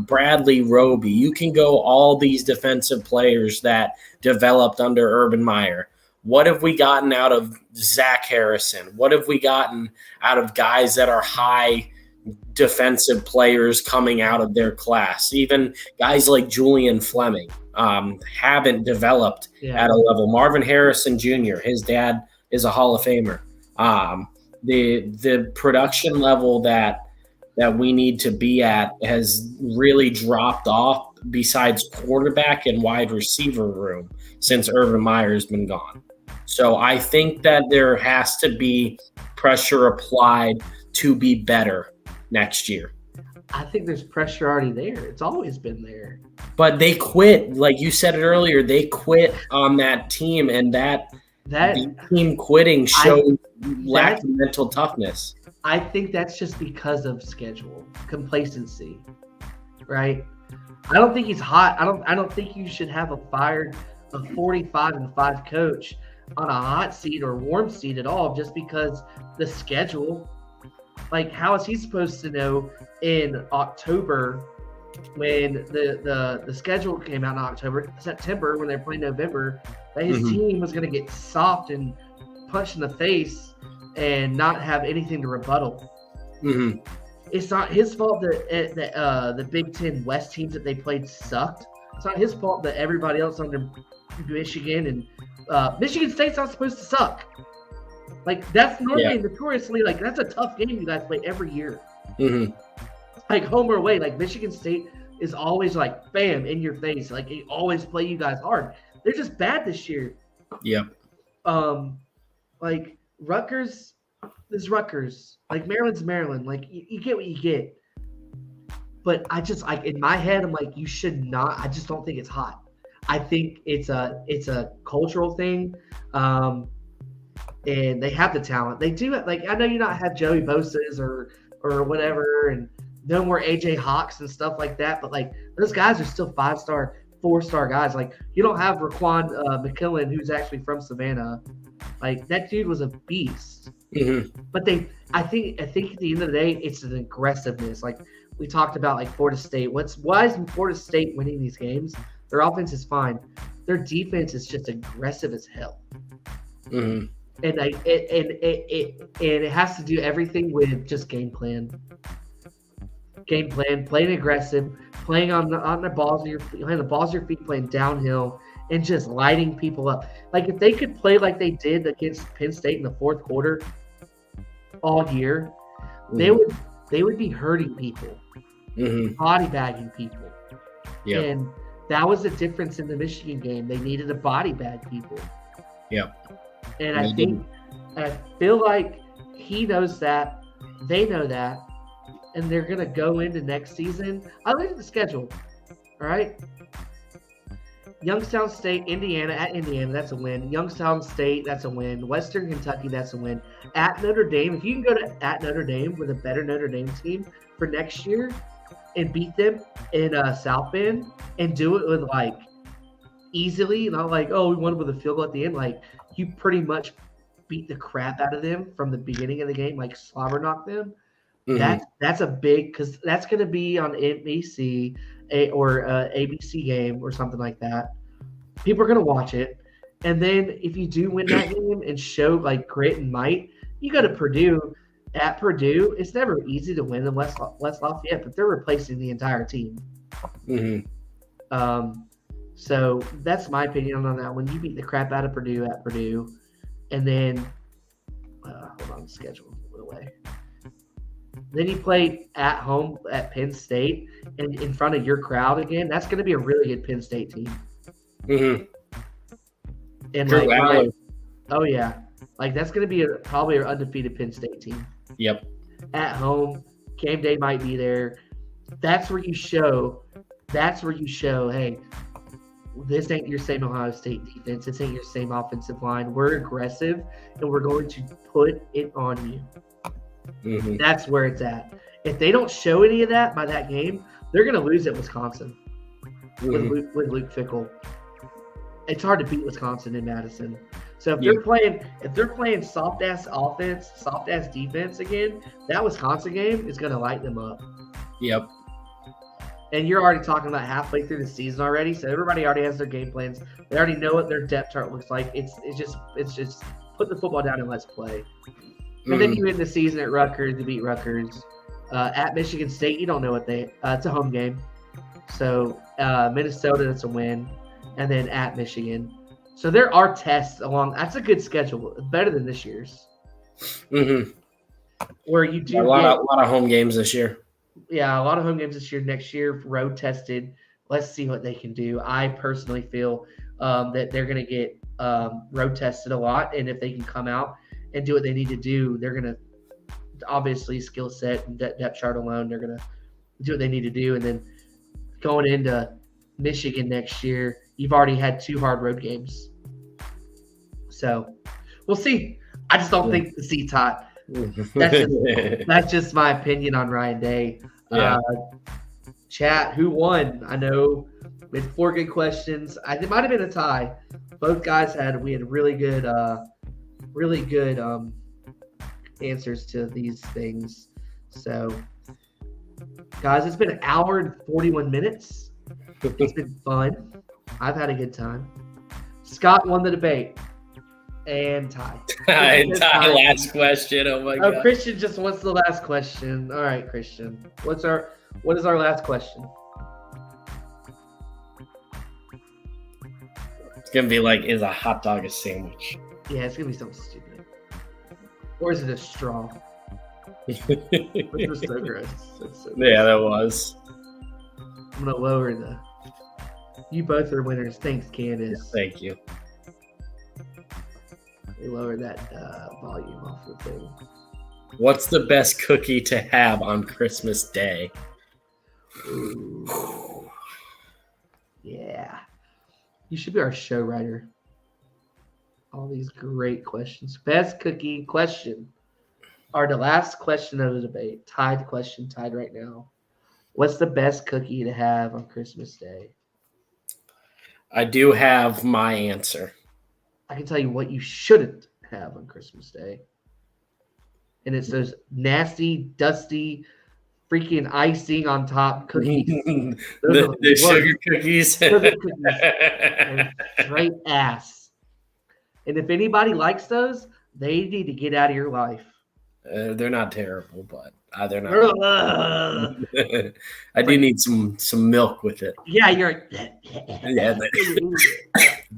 Bradley Roby. You can go all these defensive players that developed under Urban Meyer. What have we gotten out of Zach Harrison? What have we gotten out of guys that are high defensive players coming out of their class? Even guys like Julian Fleming haven't developed at a level. Marvin Harrison Jr., his dad is a Hall of Famer. The production level that we need to be at has really dropped off, besides quarterback and wide receiver room, since Urban Meyer's been gone. So I think that there has to be pressure applied to be better next year. I think there's pressure already there. It's always been there. But they quit. Like you said it earlier, they quit on that team, and that team quitting shows lack of mental toughness. I think that's just because of schedule, complacency, right? I don't think he's hot. I don't think you should have a 45-5 coach on a hot seat or warm seat at all, just because the schedule. Like, how is he supposed to know in October, when the schedule came out in September, when they're playing November, that his team was going to get soft and punched in the face and not have anything to rebuttal? It's not his fault that the Big Ten West teams that they played sucked. It's not his fault that everybody else under Michigan and Michigan State's not supposed to suck. Like, that's normally notoriously, like, that's a tough game you guys play every year. Like, home or away, like, Michigan State is always, like, bam, in your face. Like, they always play you guys hard. They're just bad this year. Yep. Like, Rutgers is Rutgers. Like, Maryland's Maryland. Like, you get what you get. But I just, like, in my head, I'm like, you should not. I just don't think it's hot. I think it's a cultural thing. And they have the talent. They do it. Like, I know you not have Joey Bosa's or whatever, and no more AJ Hawks and stuff like that. But, like, those guys are still 5-star, 4-star guys. Like, you don't have Raquan McKillen, who's actually from Savannah. Like, that dude was a beast. But I think at the end of the day, it's an aggressiveness. Like, we talked about, like, Florida State. Why is Florida State winning these games? Their offense is fine. Their defense is just aggressive as hell. And it has to do everything with just game plan, playing aggressive, playing on the balls of your feet, playing downhill, and just lighting people up. Like, if they could play like they did against Penn State in the fourth quarter all year, they would be hurting people, body bagging people. And that was the difference in the Michigan game. They needed to body bag people. And I feel like he knows that, they know that, and they're going to go into next season. I look at the schedule, all right? Youngstown State, Indiana, at Indiana, that's a win. Youngstown State, that's a win. Western Kentucky, that's a win. At Notre Dame, if you can go at Notre Dame with a better Notre Dame team for next year and beat them in South Bend and do it with, like, easily, not like, oh, we won with a field goal at the end. Like, you pretty much beat the crap out of them from the beginning of the game, like slobber knock them. That's a big, because that's going to be on NBC or ABC game or something like that. People are going to watch it. And then if you do win that game and show, like, grit and might, you go to Purdue. At Purdue, it's never easy to win in West Lafayette, but they're replacing the entire team. So that's my opinion on that one. You beat the crap out of Purdue at Purdue, and then hold on, schedule away. Then you play at home at Penn State and in front of your crowd again. That's going to be a really good Penn State team. Mm-hmm. And Drew Allen. oh yeah, like that's going to be probably an undefeated Penn State team. Yep. At home, game day might be there. That's where you show. Hey, this ain't your same Ohio State defense. This ain't your same offensive line. We're aggressive, and we're going to put it on you. Mm-hmm. That's where it's at. If they don't show any of that by that game, they're going to lose at Wisconsin with Luke Fickell. It's hard to beat Wisconsin in Madison. So if they're playing soft ass offense, soft ass defense again, that Wisconsin game is going to light them up. Yep. And you're already talking about halfway through the season already, so everybody already has their game plans. They already know what their depth chart looks like. It's just put the football down and let's play. And then you end the season at Rutgers to beat Rutgers. At Michigan State, you don't know what it's a home game. So Minnesota, that's a win. And then at Michigan. So there are tests along. That's a good schedule. Better than this year's. Mm-hmm. Where you do a lot of home games this year. Yeah, a lot of home games this year. Next year, road tested. Let's see what they can do. I personally feel that they're going to get road tested a lot. And if they can come out and do what they need to do, they're going to obviously skill set and depth chart alone. They're going to do what they need to do. And then going into Michigan next year, you've already had 2 hard road games. So we'll see. I just don't think the seat's hot. That's just my opinion on Ryan Day. Yeah. Chat, who won? I know we had 4 good questions. It might have been a tie. Both guys we had really good answers to these things. So, guys, it's been an hour and 41 minutes. It's been fun. I've had a good time. Scott won the debate. And Ty. Ty, last question. Oh my God. Christian just wants the last question. All right, Christian. What is our last question? It's gonna be like, is a hot dog a sandwich? Yeah, it's gonna be something stupid. Or is it a straw? Which was so gross. Yeah, that was. I'm gonna lower the. You both are winners. Thanks, Candace. Thank you. They lowered that volume off the thing. What's the best cookie to have on Christmas Day? Ooh. Yeah. You should be our show writer. All these great questions. Best cookie question. Are the last question of the debate. Tied right now. What's the best cookie to have on Christmas Day? I do have my answer. I can tell you what you shouldn't have on Christmas Day. And it's those nasty, dusty, freaking icing on top cookies. the sugar cookies. Sugar cookies. Straight ass. And if anybody likes those, they need to get out of your life. They're not terrible, but they're not. I do need some milk with it. Yeah, you're. Yeah,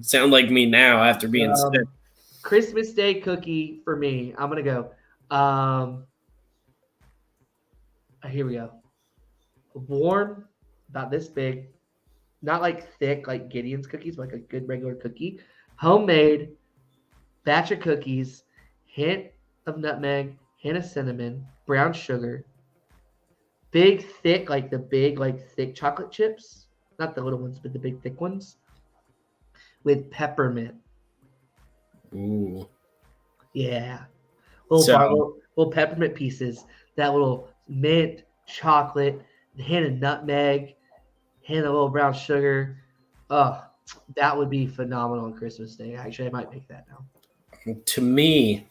sound like me now after being sick. Christmas Day cookie for me. I'm gonna go. Here we go. Warm, about this big, not like thick like Gideon's cookies, but like a good regular cookie. Homemade, batch of cookies, hint of nutmeg, hint of cinnamon, brown sugar. Big, thick, like the big, like thick chocolate chips. Not the little ones, but the big, thick ones. With peppermint. Ooh. Yeah. Little peppermint pieces. That little mint, chocolate, hint of nutmeg, hint of little brown sugar. Oh, that would be phenomenal on Christmas Day. Actually, I might make that now. To me,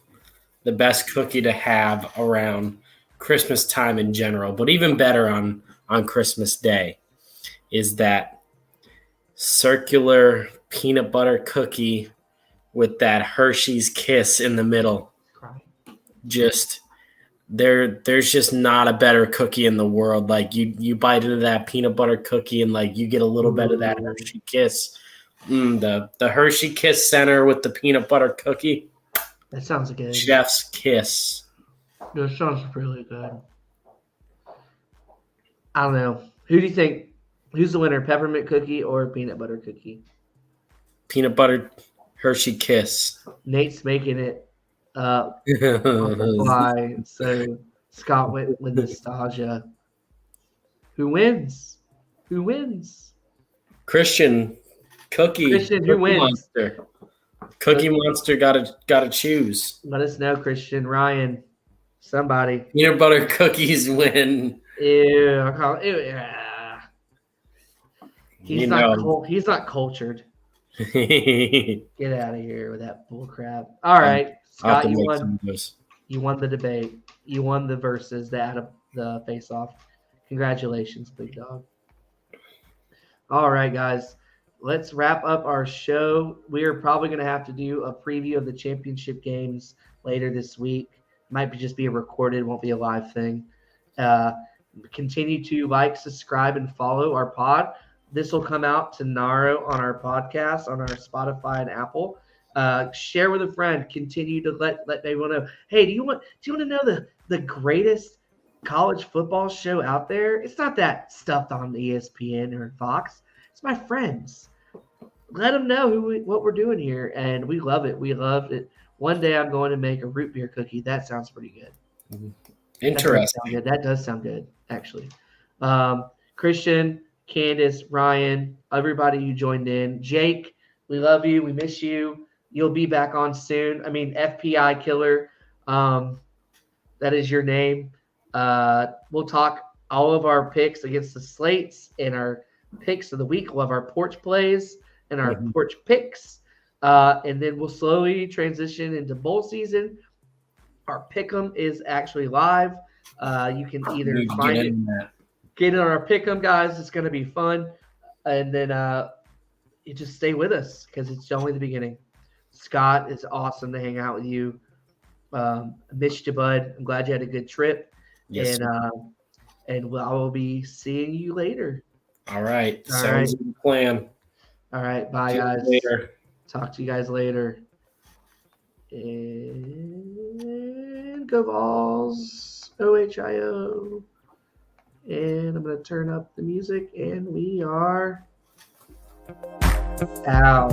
the best cookie to have around Christmas time in general, but even better on Christmas Day, is that circular peanut butter cookie with that Hershey's Kiss in the middle. Just there's just not a better cookie in the world. Like you bite into that peanut butter cookie and like you get a little bit of that Hershey Kiss. The Hershey Kiss Center with the peanut butter cookie. That sounds good. Chef's kiss. That sounds really good. I don't know. Who do you think? Who's the winner, peppermint cookie or peanut butter cookie? Peanut butter Hershey Kiss. Nate's making it on the fly. So Scott went with nostalgia. Who wins? Who wins? Christian Cookie. Christian, who wins? Monster. Cookie Monster gotta choose. Let us know, Christian. Ryan. Somebody. Peanut butter cookies win. Ew. I call ew. Yeah. He's not cultured. Get out of here with that bull crap. All right, Scott, you won. You won the debate. You won the versus, the face-off. Congratulations, big dog. All right, guys. Let's wrap up our show. We are probably going to have to do a preview of the championship games later this week. Might just be a recorded, won't be a live thing. Continue to like, subscribe, and follow our pod. This will come out tomorrow on our podcast, on our Spotify and Apple. Share with a friend. Continue to let everyone know. Hey, do you want to know the greatest college football show out there? It's not that stuff on ESPN or Fox. It's my friends. Let them know what we're doing here, and we love it. We loved it. One day I'm going to make a root beer cookie. That sounds pretty good. Interesting. That does sound good, actually. Christian, Candace, Ryan, everybody who joined in. Jake, we love you. We miss you. You'll be back on soon. I mean, FPI Killer, that is your name. We'll talk all of our picks against the slates and our picks of the week. We'll have our porch plays and our porch picks. And then we'll slowly transition into bowl season. Our pick'em is actually live. You can either find it. Get it on our pick'em, guys. It's going to be fun. And then you just stay with us because it's only the beginning. Scott, it's awesome to hang out with you. Missed you, bud. I'm glad you had a good trip. Yes, and I will be seeing you later. All right. Sounds like a plan. All right. Bye, guys. Later. Talk to you guys later. And go Vols. OHIO. And I'm going to turn up the music, and we are out.